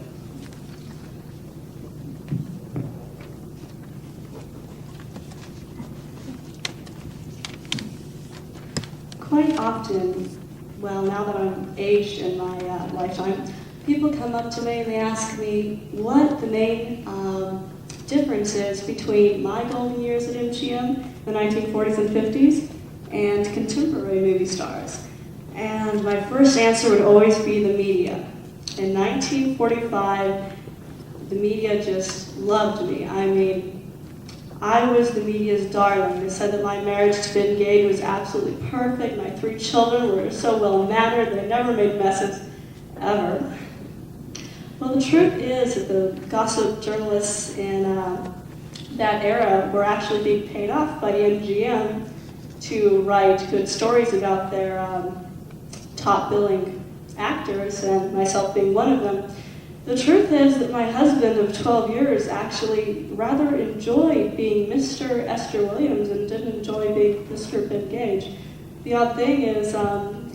quite often, well, now that I'm aged in my lifetime, people come up to me and they ask me what the main difference is between my golden years at MGM, the 1940s and 50s, and contemporary movie stars. And my first answer would always be the media. In 1945, the media just loved me. I mean, I was the media's darling. They said that my marriage to Ben Gade was absolutely perfect. My 3 children were so well-mannered. They never made messes, ever. Well, the truth is that the gossip journalists in that era were actually being paid off by the MGM to write good stories about their top billing actors, and myself being one of them. The truth is that my husband of 12 years actually rather enjoyed being Mr. Esther Williams and didn't enjoy being Mr. Ben Gage. The odd thing is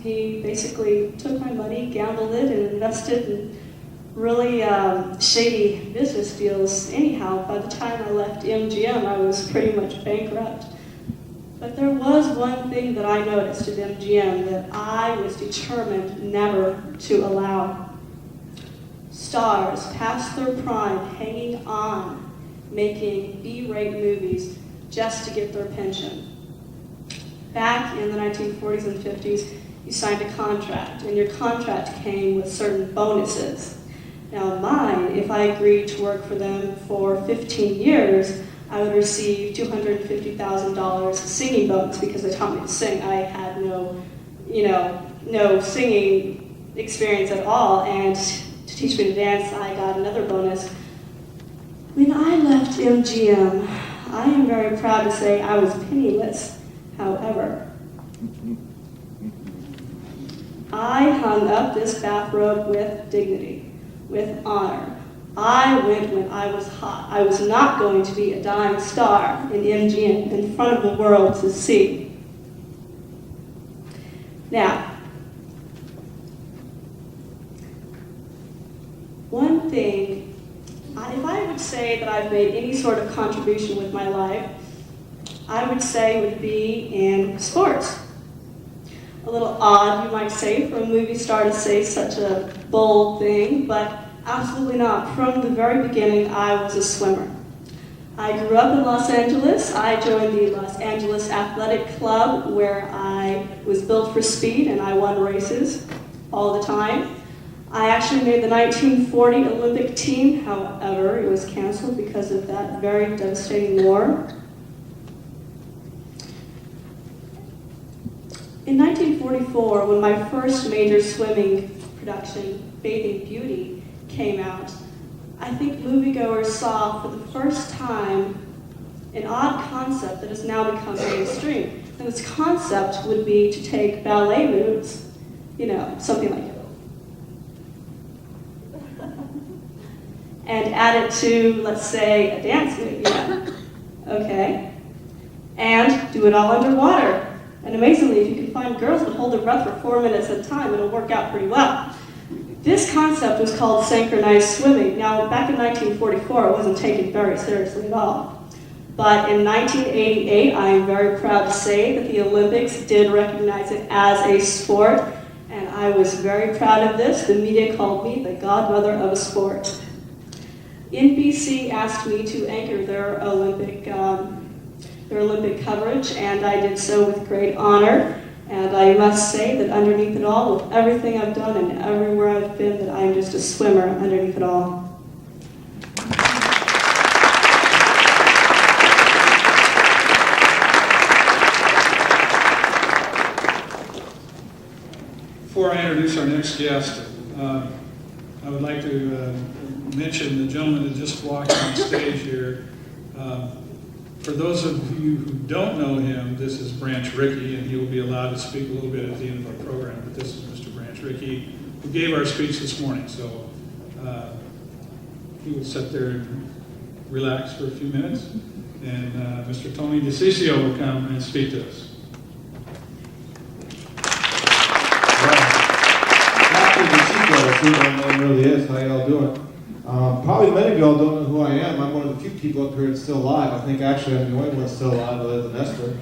he basically took my money, gambled it, and invested in really shady business deals. Anyhow, by the time I left MGM, I was pretty much bankrupt. But there was one thing that I noticed at MGM that I was determined never to allow. Stars past their prime hanging on, making B-rate movies just to get their pension. Back in the 1940s and 50s, you signed a contract, and your contract came with certain bonuses. Now mine, if I agreed to work for them for 15 years, I would receive $250,000 singing bonus because they taught me to sing. I had no singing experience at all, and to teach me to dance, I got another bonus. When I left MGM, I am very proud to say I was penniless. However, I hung up this bathrobe with dignity, with honor. I went when I was hot. I was not going to be a dime star in MGM in front of the world to see. Now, one thing, if I would say that I've made any sort of contribution with my life, I would say would be in sports. A little odd, you might say, for a movie star to say such a bold thing, but absolutely not. From the very beginning, I was a swimmer. I grew up in Los Angeles. I joined the Los Angeles Athletic Club, where I was built for speed and I won races all the time. I actually made the 1940 Olympic team, however, it was canceled because of that very devastating war. In 1944, when my first major swimming production, Bathing Beauty, came out, I think moviegoers saw for the first time an odd concept that has now become mainstream. And this concept would be to take ballet moves, something like it, and add it to, let's say, a dance move, okay, and do it all underwater. And amazingly, if you can find girls that hold their breath for 4 minutes at a time, it'll work out pretty well. This concept was called synchronized swimming. Now, back in 1944, it wasn't taken very seriously at all. But in 1988, I am very proud to say that the Olympics did recognize it as a sport, and I was very proud of this. The media called me the godmother of a sport. NBC asked me to anchor their Olympic coverage, and I did so with great honor. And I must say that underneath it all, with everything I've done and everywhere I've been, that I'm just a swimmer underneath it all. Before I introduce our next guest, I would like to mention the gentleman that just walked on stage here. For those of you who don't know him, this is Branch Rickey, and he will be allowed to speak a little bit at the end of our program, but this is Mr. Branch Rickey, who gave our speech this morning. So he will sit there and relax for a few minutes, and Mr. Tony DeCiccio will come and speak to us. Dr. DeCiccio, who my name really is. How y'all doing? Probably many of y'all don't know who I am. I'm one of the few people up here that's still alive. I think actually I'm the only one still alive other than Esther.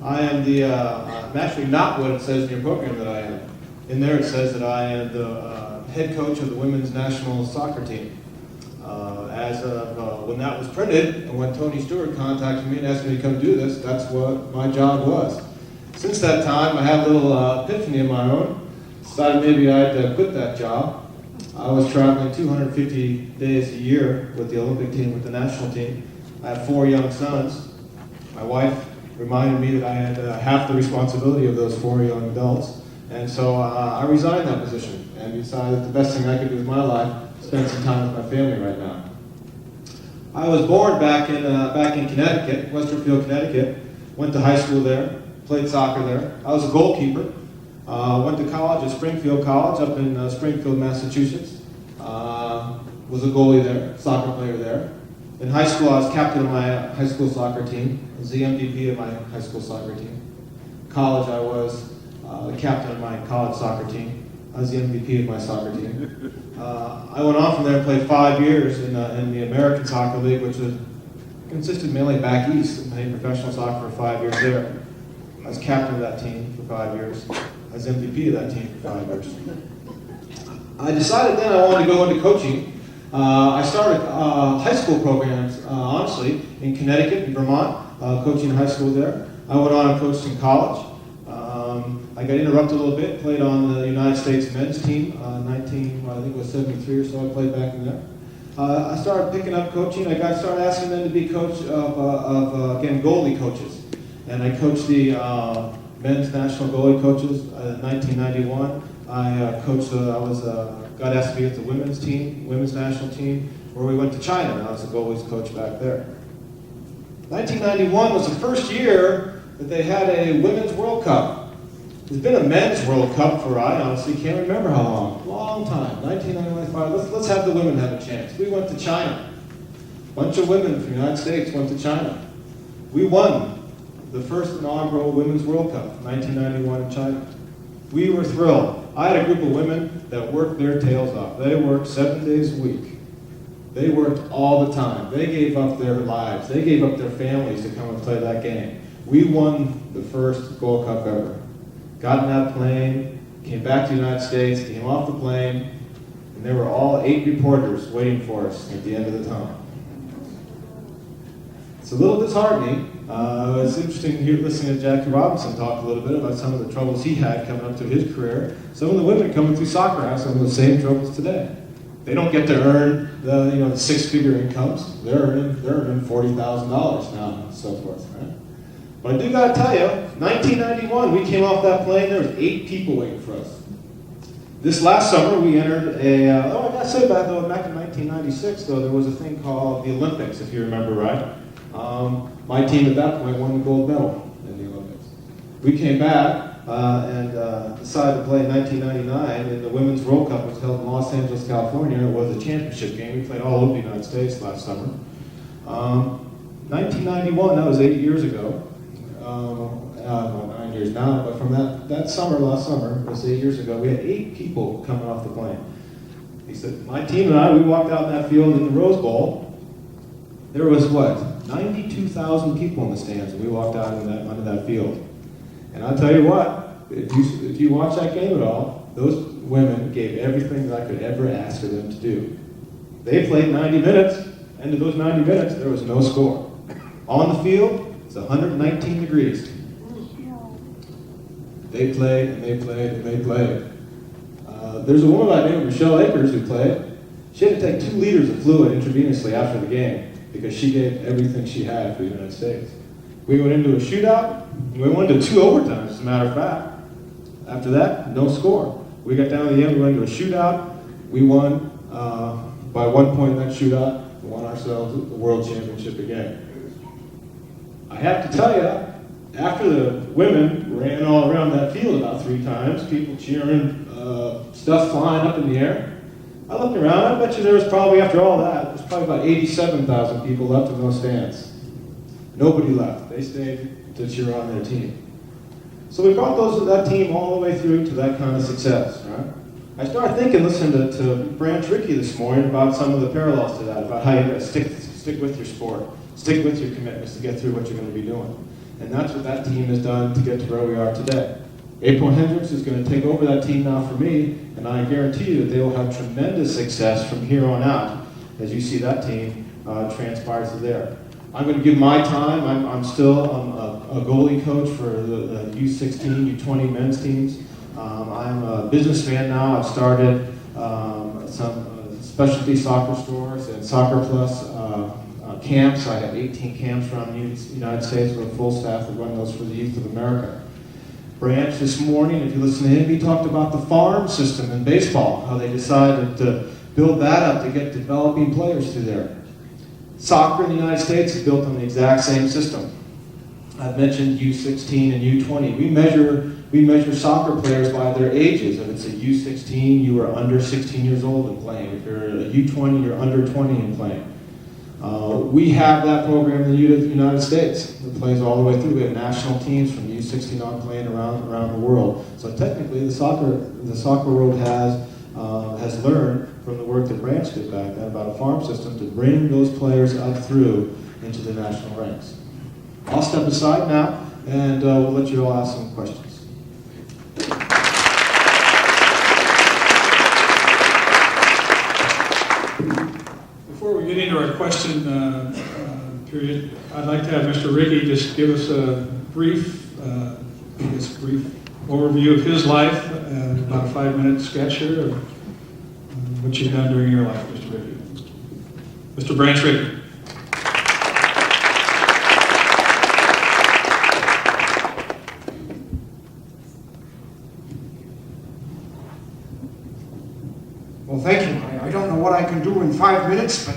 I am I'm actually not what it says in your program that I am. In there it says that I am the head coach of the women's national soccer team. As of when that was printed, and when Tony Stewart contacted me and asked me to come do this, that's what my job was. Since that time, I had a little epiphany of my own. Decided maybe I'd quit that job. I was traveling 250 days a year with the Olympic team, with the national team. I have 4 young sons. My wife reminded me that I had half the responsibility of those 4 young adults. And so I resigned that position and decided the best thing I could do with my life, spend some time with my family right now. I was born back in Connecticut, Westerfield, Connecticut. Went to high school there, played soccer there. I was a goalkeeper. Went to college at Springfield College up in Springfield, Massachusetts. Was a goalie there, soccer player there. In high school, I was captain of my high school soccer team. I was the MVP of my high school soccer team. College, I was the captain of my college soccer team. I was the MVP of my soccer team. I went on from there and played 5 years in the American Soccer League, which consisted mainly back east. I played professional soccer for 5 years there. I was captain of that team for 5 years. I was MVP of that team for 5 years. I decided then I wanted to go into coaching. I started high school programs, honestly, in Connecticut and Vermont, coaching high school there. I went on and coached in college. I got interrupted a little bit, played on the United States men's team, I think it was 73 or so I played back in there. I started picking up coaching. I started asking them to be coach of again, goalie coaches. And I coached the men's national goalie coaches in 1991. I got asked to be with the women's team, women's national team, where we went to China, and I was the goalies coach back there. 1991 was the first year that they had a Women's World Cup. There's been a Men's World Cup for, I honestly can't remember how long. Long time, 1995. Let's have the women have a chance. We went to China. A bunch of women from the United States went to China. We won the first inaugural Women's World Cup, 1991 in China. We were thrilled. I had a group of women that worked their tails off. They worked 7 days a week. They worked all the time. They gave up their lives. They gave up their families to come and play that game. We won the first Gold Cup ever. Got in that plane, came back to the United States, came off the plane, and there were all 8 reporters waiting for us at the end of the tunnel. It's a little disheartening. It's interesting here listening to Jackie Robinson talk a little bit about some of the troubles he had coming up through his career. Some of the women coming through soccer have some of the same troubles today. They don't get to earn the 6-figure incomes. They're earning $40,000 now and so forth, right? But I do got to tell you, 1991, we came off that plane, there was 8 people waiting for us. This last summer, we entered I got to say back in 1996, though, there was a thing called the Olympics, if you remember right. My team at that point won the gold medal in the Olympics. We came back and decided to play in 1999 in the Women's World Cup, which was held in Los Angeles, California. It was a championship game. We played all over the United States last summer. 1991, that was 8 years ago. 9 years now, but from that summer, last summer, it was 8 years ago, we had 8 people coming off the plane. He said, my team and I, we walked out in that field in the Rose Bowl. There was, 92,000 people in the stands, and we walked out onto that field. And I'll tell you what, if you watch that game at all, those women gave everything that I could ever ask of them to do. They played 90 minutes, and to those 90 minutes, there was no score. On the field, it's 119 degrees. They played, and they played, and they played. There's a woman by the name of Michelle Akers who played. She had to take 2 liters of fluid intravenously after the game because she gave everything she had for the United States. We went into a shootout. We went into 2 overtimes, as a matter of fact. After that, no score. We got down to the end, we went into a shootout. We won by 1 point in that shootout. We won ourselves the World Championship again. I have to tell you, after the women ran all around that field about 3 times, people cheering, stuff flying up in the air, I looked around, I bet you there was probably, after all that, there's probably about 87,000 people left in those stands. Nobody left. They stayed to cheer on their team. So we brought that team all the way through to that kind of success, right? I started thinking, listening to Branch Rickey this morning about some of the parallels to that, about how you got to stick with your sport, stick with your commitments to get through what you're going to be doing. And that's what that team has done to get to where we are today. April Hendricks is going to take over that team now for me, and I guarantee you that they will have tremendous success from here on out as you see that team transpire to there. I'm going to give my time. I'm still a goalie coach for the U16, U20 men's teams. I'm a businessman now. I've started some specialty soccer stores and Soccer Plus camps. I have 18 camps around the United States with a full staff that run those for the youth of America. Branch this morning, if you listen to him, he talked about the farm system in baseball, how they decided to build that up to get developing players through there. Soccer in the United States is built on the exact same system. I've mentioned U16 and U20. We measure soccer players by their ages. If it's a U16, you are under 16 years old and playing. If you're a U20, you're under 20 and playing. We have that program in the United States. It plays all the way through. We have national teams from U16 on playing around the world. So technically, the soccer world has learned from the work that Branch did back then about a farm system to bring those players up through into the national ranks. I'll step aside now, and we'll let you all ask some questions. Before we get into our question period, I'd like to have Mr. Ricky just give us a brief overview of his life, about a 5-minute sketch here of what you've done during your life, Mr. Ricky. Mr. Branch Ricky. Well, thank you. I don't know what I can do in 5 minutes, but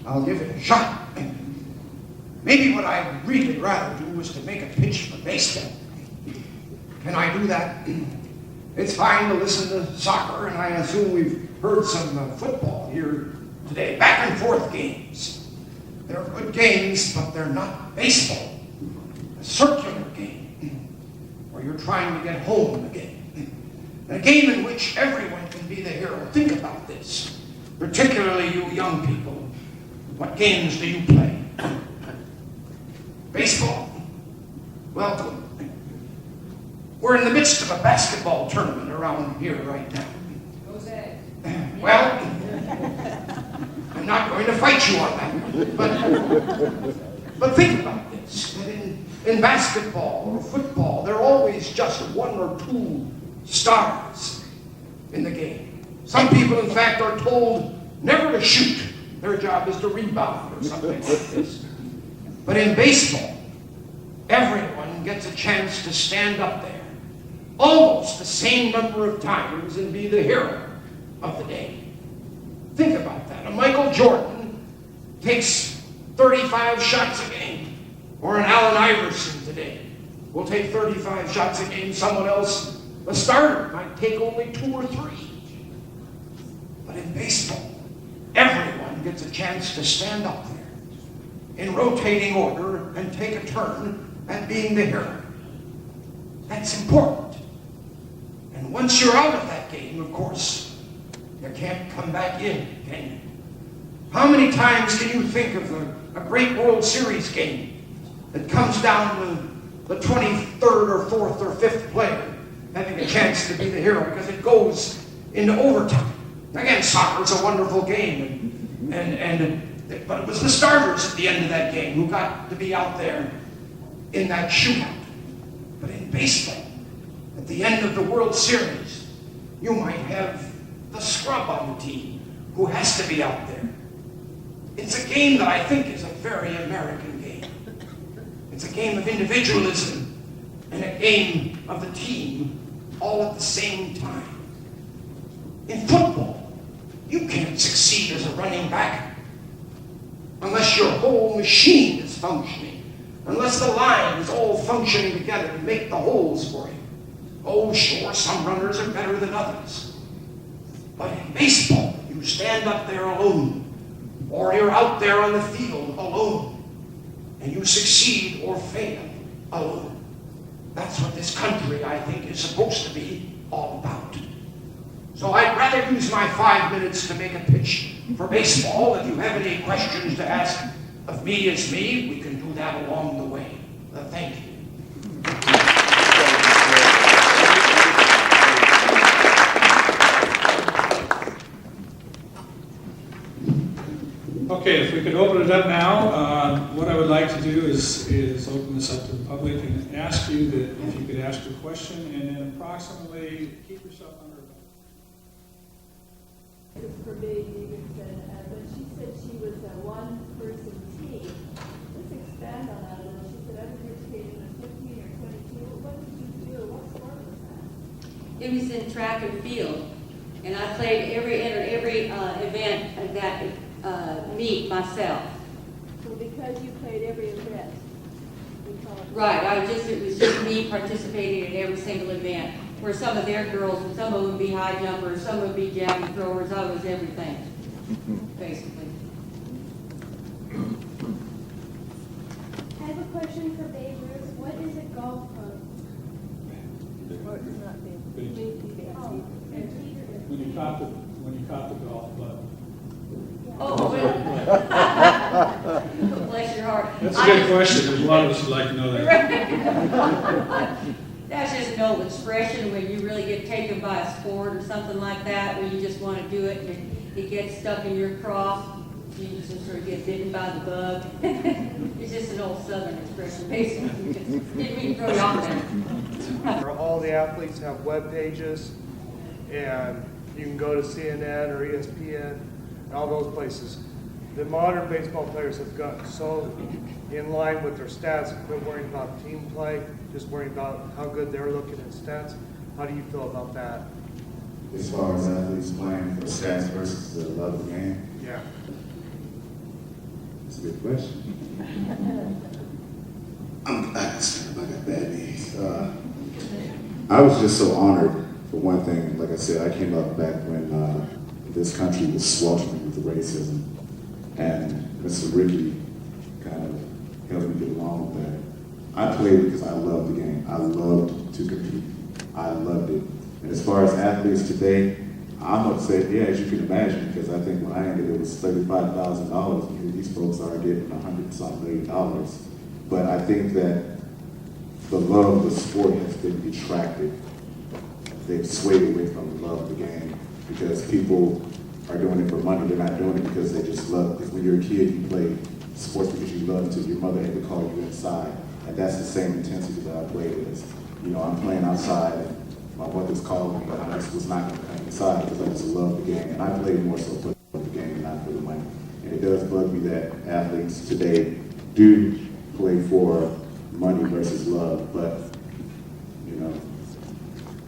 I'll give it a shot. Maybe what I really would rather do is to make a pitch for baseball. Can I do that? It's fine to listen to soccer, and I assume we've heard some football here today. Back and forth games. They're good games, but they're not baseball. A circular game, where you're trying to get home again. A game in which everyone can be the hero. Think about this, particularly you young people. What games do you play? Baseball? Well, good. We're in the midst of a basketball tournament around here right now. Well, I'm not going to fight you on that, but think about this. In basketball or football, there are always just one or two stars in the game. Some people, in fact, are told never to shoot. Their job is to rebound or something like this. But in baseball, everyone gets a chance to stand up there almost the same number of times and be the hero of the day. Think about that. A Michael Jordan takes 35 shots a game, or an Allen Iverson today will take 35 shots a game. Someone else, a starter, might take only 2 or 3. But in baseball, everyone gets a chance to stand up there in rotating order and take a turn at being the hero. That's important. And once you're out of that game, of course, you can't come back in, can you? How many times can you think of a great World Series game that comes down to the 23rd or 4th or 5th player having a chance to be the hero because it goes into overtime? Again, soccer's a wonderful game, but it was the starters at the end of that game who got to be out there in that shootout. But in baseball, at the end of the World Series, you might have the scrub on the team who has to be out there. It's a game that I think is a very American game. It's a game of individualism and a game of the team all at the same time. In football, you can't succeed as a running back unless your whole machine is functioning, unless the line is all functioning together to make the holes for you. Oh, sure, some runners are better than others. But in baseball, you stand up there alone, or you're out there on the field alone, and you succeed or fail alone. That's what this country, I think, is supposed to be all about. So I'd rather use my 5 minutes to make a pitch for baseball. If you have any questions to ask of me as me, we can do that along the way. Thank you. we could open it up now. What I would like to do is open this up to the public and ask you that if you could ask a question and then approximately keep yourself under about. It's for Babe Davidson, but she said she was a one-person team. Let's expand on that a little. She said every education was 15 or 22. What did you do? What sport was that? It was in track and field, and I played entered every event of that meet myself. So because you played every event, we call it. Right, it was just me participating in every single event. Where some of their girls, some of them would be high jumpers, some would be javelin throwers, I was everything, basically. I have a question for Babe Ruth. What is a golf club? Or it's not big. Big. Oh, When you caught the golf club. Oh, well. Bless your heart. That's a good question. There's a lot of us who'd like to know that. That's just an old expression when you really get taken by a sport or something like that, where you just want to do it and it gets stuck in your craw. You just sort of get bitten by the bug. It's just an old Southern expression, basically. Didn't mean to throw you off there. All the athletes have web pages, and you can go to CNN or ESPN and all those places. The modern baseball players have gotten so in line with their stats and quit worrying about team play, just worrying about how good they're looking at stats. How do you feel about that? As far as athletes playing for stats versus the love of the game, Yeah. it's a good question. I got bad knees. I was just so honored, for one thing. Like I said, I came up back when this country was sweltering with the racism, and Mr. Ricky kind of helped me get along with that. I played because I loved the game. I loved to compete. I loved it. And as far as athletes today, I'm upset, yeah, as you can imagine, because I think when I ended it was $35,000, and here these folks are getting $100-something million. But I think that the love of the sport has been detracted. They've swayed away from the love of the game because people are doing it for money. They're not doing it because they just love it. Because when you're a kid, you play sports because you love to. Your mother had to call you inside. And that's the same intensity that I played with. You know, I'm playing outside, and my mother's calling me, but I just was not going to come inside because I just love the game. And I played more so for the game and not for the money. And it does bug me that athletes today do play for money versus love, but, you know,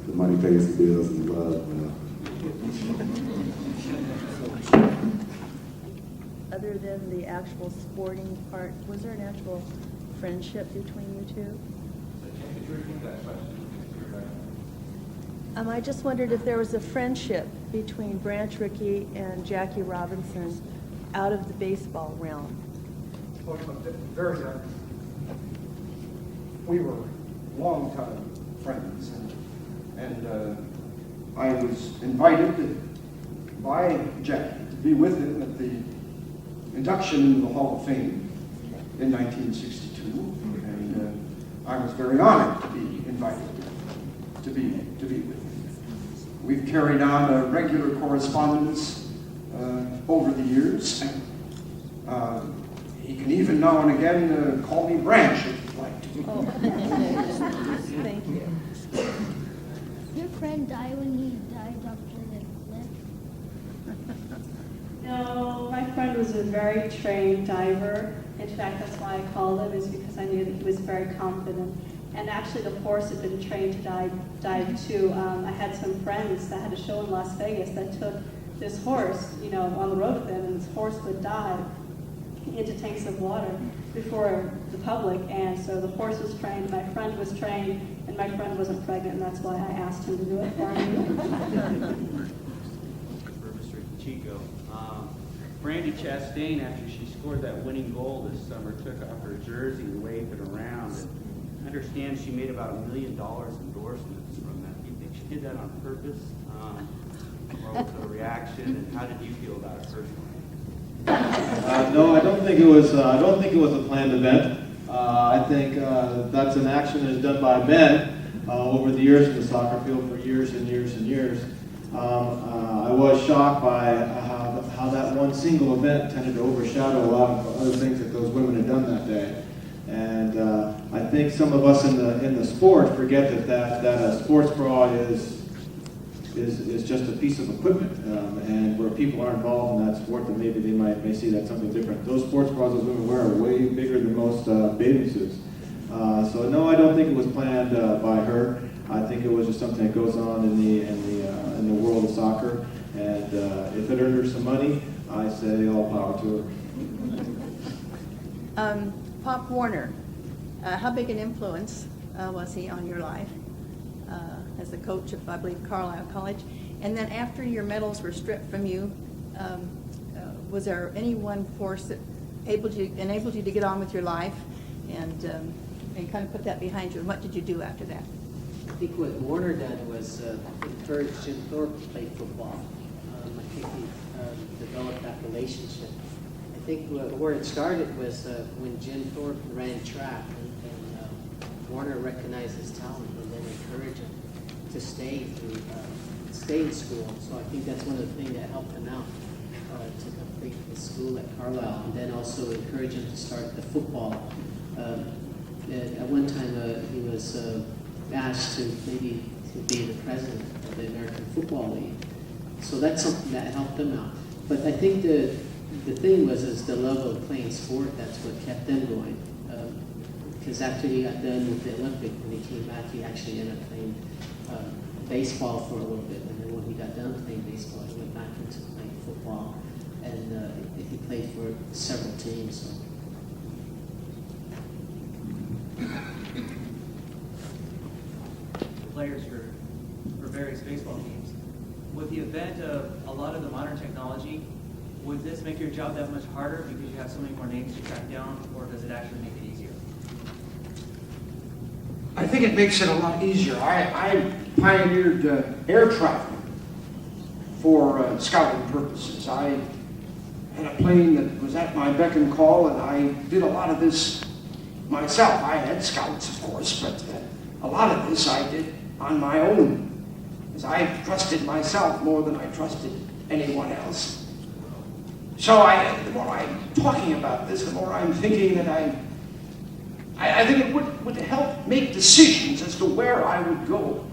the money pays the bills and the love, you know. Other than the actual sporting part, was there an actual friendship between you two? I just wondered if there was a friendship between Branch Rickey and Jackie Robinson out of the baseball realm. Very good. We were longtime friends, and I was invited by Jackie to be with him at the induction into the Hall of Fame in 1962, and I was very honored to be invited to be with him. We've carried on a regular correspondence over the years. He can even now and again call me Branch if he'd like to. Oh. Thank you. Did your friend die when he dived up to the cliff? No, my friend was a very trained diver. In fact, that's why I called him, is because I knew that he was very confident. And actually, the horse had been trained to dive too. I had some friends that had a show in Las Vegas that took this horse, you know, on the road with them, and this horse would dive into tanks of water before the public. And so the horse was trained, my friend was trained, and my friend wasn't pregnant, and that's why I asked him to do it for me. For Mr. Chico. Brandy Chastain, after she scored that winning goal this summer, took off her jersey and waved it around. And I understand she made about $1 million endorsements from that. Do you think she did that on purpose? Or was it a reaction? And how did you feel about it personally? No, I don't think it was. I don't think it was a planned event. I think that's an action that's done by men over the years in the soccer field for years and years and years. I was shocked by how how that one single event tended to overshadow a lot of other things that those women had done that day. And I think some of us in the sport forget that a sports bra is just a piece of equipment, and where people are involved in that sport, then maybe they may see that something different. Those sports bras those women wear are way bigger than most bathing suits. So no, I don't think it was planned by her. I think it was just something that goes on in the world of soccer. And if it earned her some money, I say all power to her. Pop Warner, how big an influence was he on your life as the coach of, I believe, Carlisle College? And then after your medals were stripped from you, was there any one force that enabled you to get on with your life and kind of put that behind you? And what did you do after that? I think what Warner done was encourage Jim Thorpe to play football. I think he developed that relationship. I think where it started was when Jim Thorpe ran track, and Warner recognized his talent and then encouraged him to stay in school. So I think that's one of the things that helped him out to complete his school at Carlisle, and then also encourage him to start the football. At one time, he was asked to maybe to be the president of the American Football League. So that's something that helped him out. But I think the thing was the love of playing sport. That's what kept them going. Because after he got done with the Olympic, when he came back, he actually ended up playing baseball for a little bit. And then when he got done playing baseball, he went back into playing football. And he played for several teams. So. Players for various baseball teams. With the advent of a lot of the modern technology, would this make your job that much harder because you have so many more names to track down, or does it actually make it easier? I think it makes it a lot easier. I pioneered air travel for scouting purposes. I had a plane that was at my beck and call, and I did a lot of this myself. I had scouts, of course, but a lot of this I did on my own, because I trusted myself more than I trusted anyone else. So the more I'm talking about this, the more I'm thinking that I think it would help make decisions as to where I would go.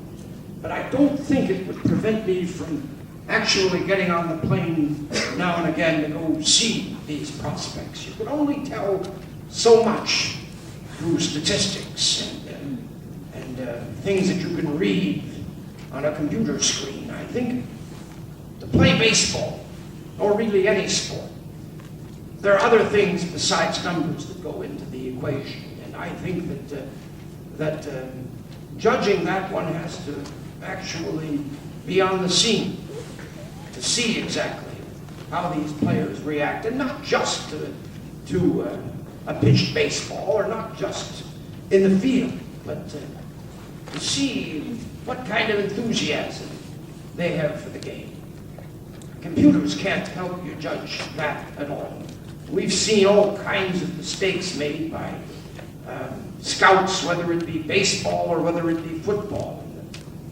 But I don't think it would prevent me from actually getting on the plane now and again to go see these prospects. You can only tell so much through statistics and things that you can read on a computer screen. I think to play baseball, or really any sport, there are other things besides numbers that go into the equation. And I think that judging that, one has to actually be on the scene to see exactly how these players react, and not just to a pitched baseball, or not just in the field, but to see what kind of enthusiasm they have for the game. Computers can't help you judge that at all. We've seen all kinds of mistakes made by scouts, whether it be baseball or whether it be football.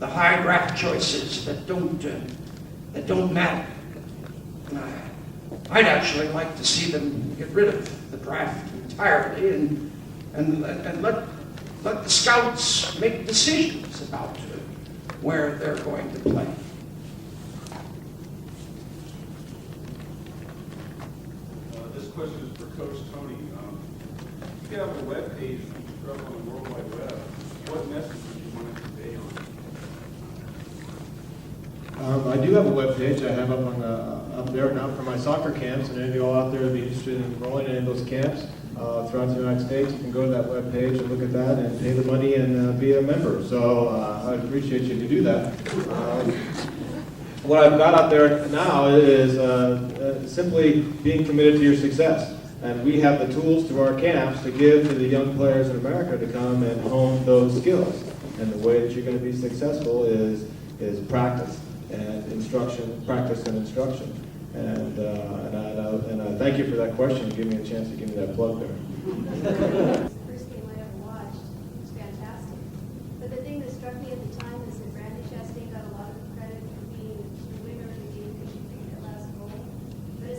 The high draft choices that don't matter. I'd actually like to see them get rid of the draft entirely and let the scouts make decisions about where they're going to play. This question is for Coach Tony. You have a web page that you put up on the World Wide Web. What message would you want to convey on it? I do have a web page. I have up there now for my soccer camps, and any of you all out there that be interested in enrolling in any of those camps throughout the United States, you can go to that web page and look at that and pay the money and be a member. So I'd appreciate you to do that. What I've got out there now is simply being committed to your success. And we have the tools through our camps to give to the young players in America to come and hone those skills. And the way that you're going to be successful is practice and instruction, practice and instruction. And I thank you for that question and give me a chance to give me that plug there. The first game I ever watched. It was fantastic. But the thing that struck me at the time is that Brandy Chastain got a lot of credit for being the winner of the game because she picked that last goal. But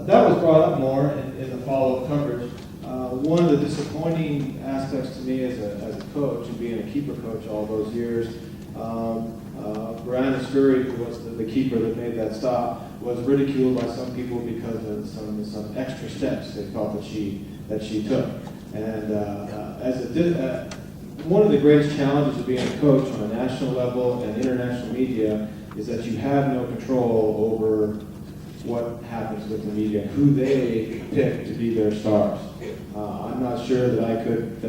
that was brought up more in the follow-up coverage. One of the disappointing aspects to me as a coach and being a keeper coach all those years, Brianna Scurry, who was the keeper that made that stop, was ridiculed by some people because of some extra steps they thought that she took. And one of the greatest challenges of being a coach on a national level and international media is that you have no control over what happens with the media, who they pick to be their stars. I'm not sure that I could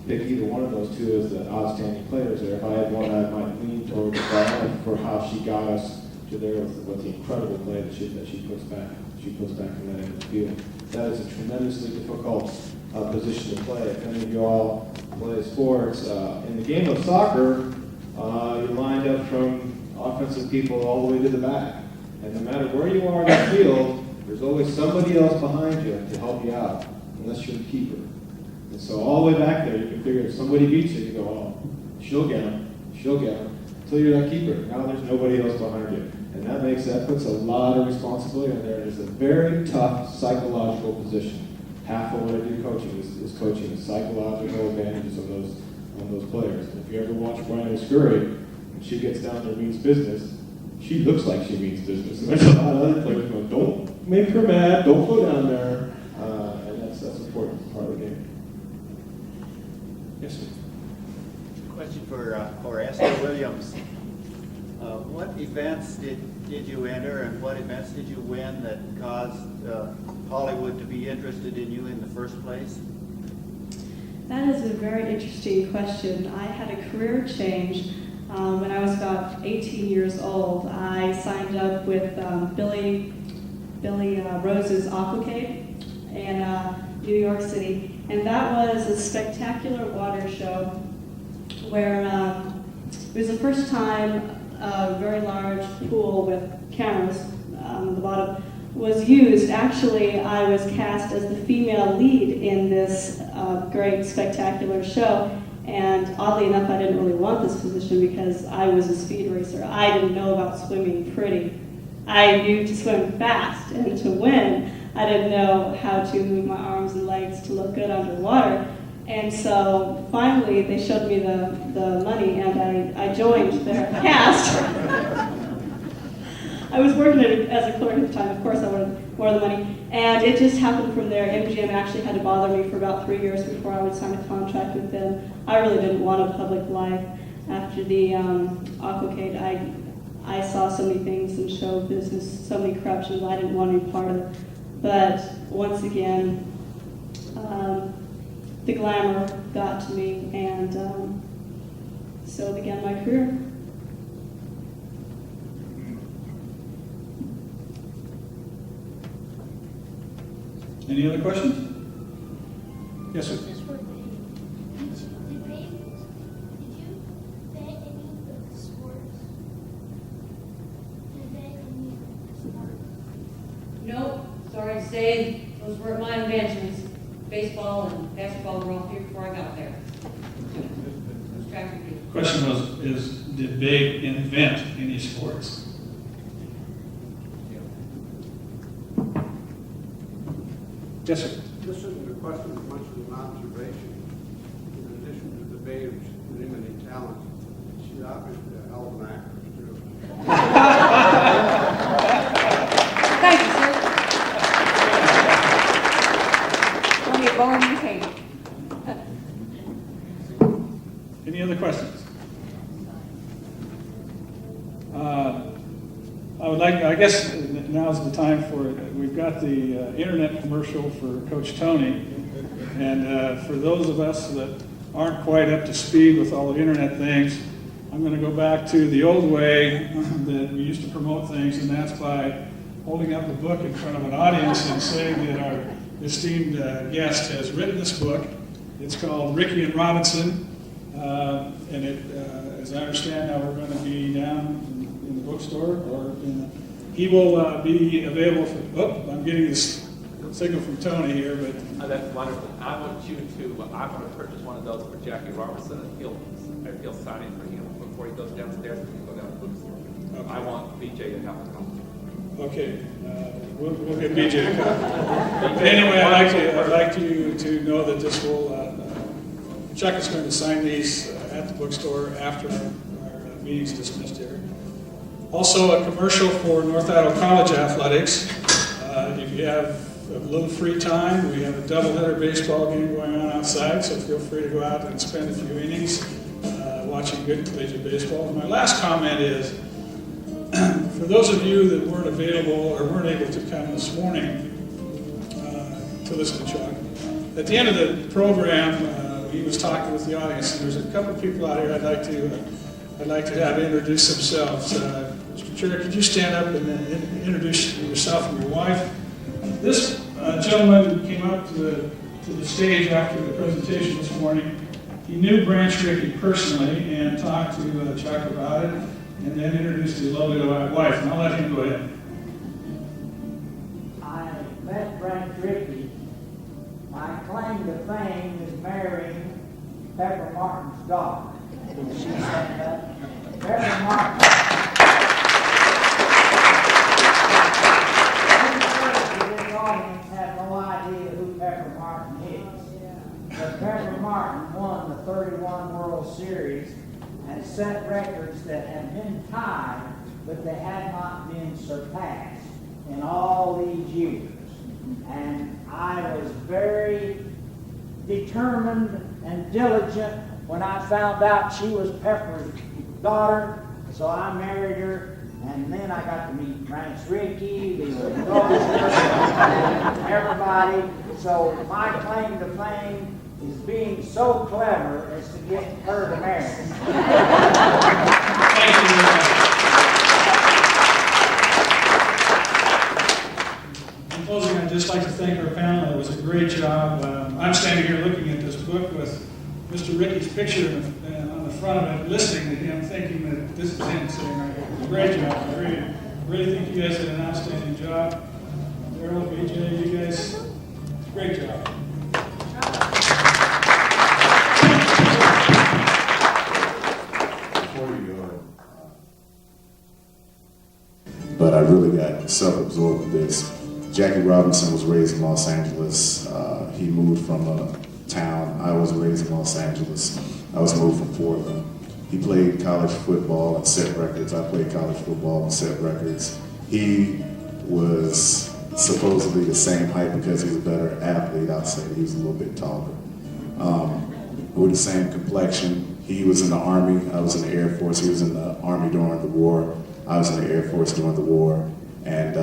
pick either one of those two as the outstanding players there. If I had one, I might lean towards Brianna for how she got us to there with the incredible play that she puts back. She puts back from that end of the field. That is a tremendously difficult position to play. If any of you all play sports, in the game of soccer, you're lined up from offensive people all the way to the back. And no matter where you are in the field, there's always somebody else behind you to help you out, unless you're the keeper. And so all the way back there, you can figure if somebody beats you, you go, oh, she'll get him, until you're that keeper. Now there's nobody else behind you. And that puts a lot of responsibility on there. It's a very tough psychological position. Half of what I do coaching is coaching the psychological advantages of those players. And if you ever watch Brianna Scurry, when she gets down there and means business, she looks like she means business. And there's a lot of other players going, don't make her mad, don't go down there. And that's an important part of the game. Yes, sir. Question for Esther Williams. What events did you enter and what events did you win that caused Hollywood to be interested in you in the first place? That is a very interesting question. I had a career change when I was about 18 years old. I signed up with Billy Rose's Aquacade in New York City, and that was a spectacular water show where it was the first time a very large pool with cameras on the bottom was used. Actually, I was cast as the female lead in this great spectacular show, and oddly enough, I didn't really want this position because I was a speed racer. I didn't know about swimming pretty. I knew to swim fast and to win. I didn't know how to move my arms and legs to look good underwater. And so finally they showed me the money and I joined their cast. I was working as a clerk at the time. Of course I wanted more of the money. And it just happened from there. MGM actually had to bother me for about 3 years before I would sign a contract with them. I really didn't want a public life. After the Aquacade, I saw so many things in show business, so many corruptions I didn't want to be part of. But once again, the glamour got to me, and so began my career. Any other questions? Yes, sir. Just for the debate, did you bet any of the sports? Did you bet any of the sports? Nope, sorry to say, those weren't my inventions. Baseball and basketball were all here before I got there. Track and field. Question did Babe invent any sports? Yes, sir. This isn't a question as much as an observation. In addition to the Babe's many talents, she's obviously a hell of an actress, too. Thank you, sir. Only a bone in the cake. Any other questions? I guess now's the time for it. We've got the internet commercial for Coach Tony. And for those of us that aren't quite up to speed with all the internet things, I'm going to go back to the old way that we used to promote things, and that's by holding up a book in front of an audience and saying that our esteemed guest has written this book. It's called Ricky and Robinson, and as I understand now, we're going to be down in the bookstore, or he will be available for, I'm getting this signal from Tony here, but... That's wonderful. I want to purchase one of those for Jackie Robertson, and he'll sign it for him before he goes downstairs when he go down to the bookstore. Okay. I want BJ to have a conversation. Okay, we'll get BJ a copy. But anyway, I'd like you to know that this will, Chuck is going to sign these at the bookstore after our meeting's dismissed here. Also, a commercial for North Idaho College Athletics. If you have a little free time, we have a doubleheader baseball game going on outside, so feel free to go out and spend a few innings watching good collegiate baseball. And my last comment is, for those of you that weren't available or weren't able to come this morning to listen to Chuck, at the end of the program, he was talking with the audience, and there's a couple of people out here I'd like to have introduce themselves. Mr. Chair, could you stand up and introduce yourself and your wife? This gentleman came up to the stage after the presentation this morning. He knew Branch Rickey personally and talked to Chuck about it, and then introduced his lovely wife. And I'll let him go ahead. I met Branch Rickey. My claim to fame is marrying Pepper Martin's daughter. She said that. Pepper Martin. This audience have no idea who Pepper Martin is. But Pepper Martin won the 31 World Series and set records that have been tied, but they had not been surpassed in all these years. And I was very determined and diligent when I found out she was Pepper's daughter, so I married her. And then I got to meet Branch Rickey, the daughter, and everybody. So my claim to fame is being so clever as to get her to marry. Thank you very much. In closing, I'd just like to thank our panel. It was a great job. I'm standing here looking at this book with Mr. Rickey's picture on the front of it, listening to him, thinking that this is him sitting right here. It was a great job. I really think you guys did an outstanding job. Daryl, BJ, you guys, great job. Before you go, but I really got self-absorbed with this. Jackie Robinson was raised in Los Angeles. He moved from a town. I was raised in Los Angeles. I was moved from Portland. He played college football and set records. I played college football and set records. He was supposedly the same height because he was a better athlete. I'll say he was a little bit taller. With the same complexion. He was in the Army. I was in the Air Force. He was in the Army during the war. I was in the Air Force during the war. And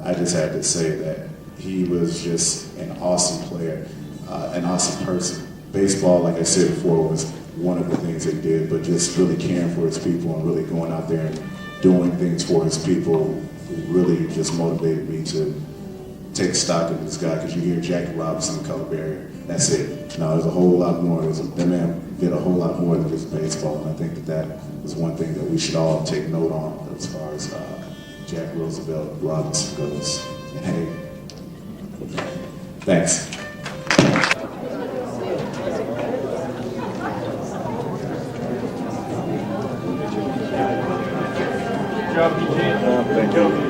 I just had to say that he was just an awesome player, an awesome person. Baseball, like I said before, was one of the things he did, but just really caring for his people and really going out there and doing things for his people really just motivated me to take stock in this guy, because you hear Jackie Robinson, color barrier, that's it. No, there's a whole lot more. That man did a whole lot more than just baseball, and I think that is one thing that we should all take note on as far as Jack Roosevelt Robinson goes. And hey, thanks. Good job, BJ. Thank you.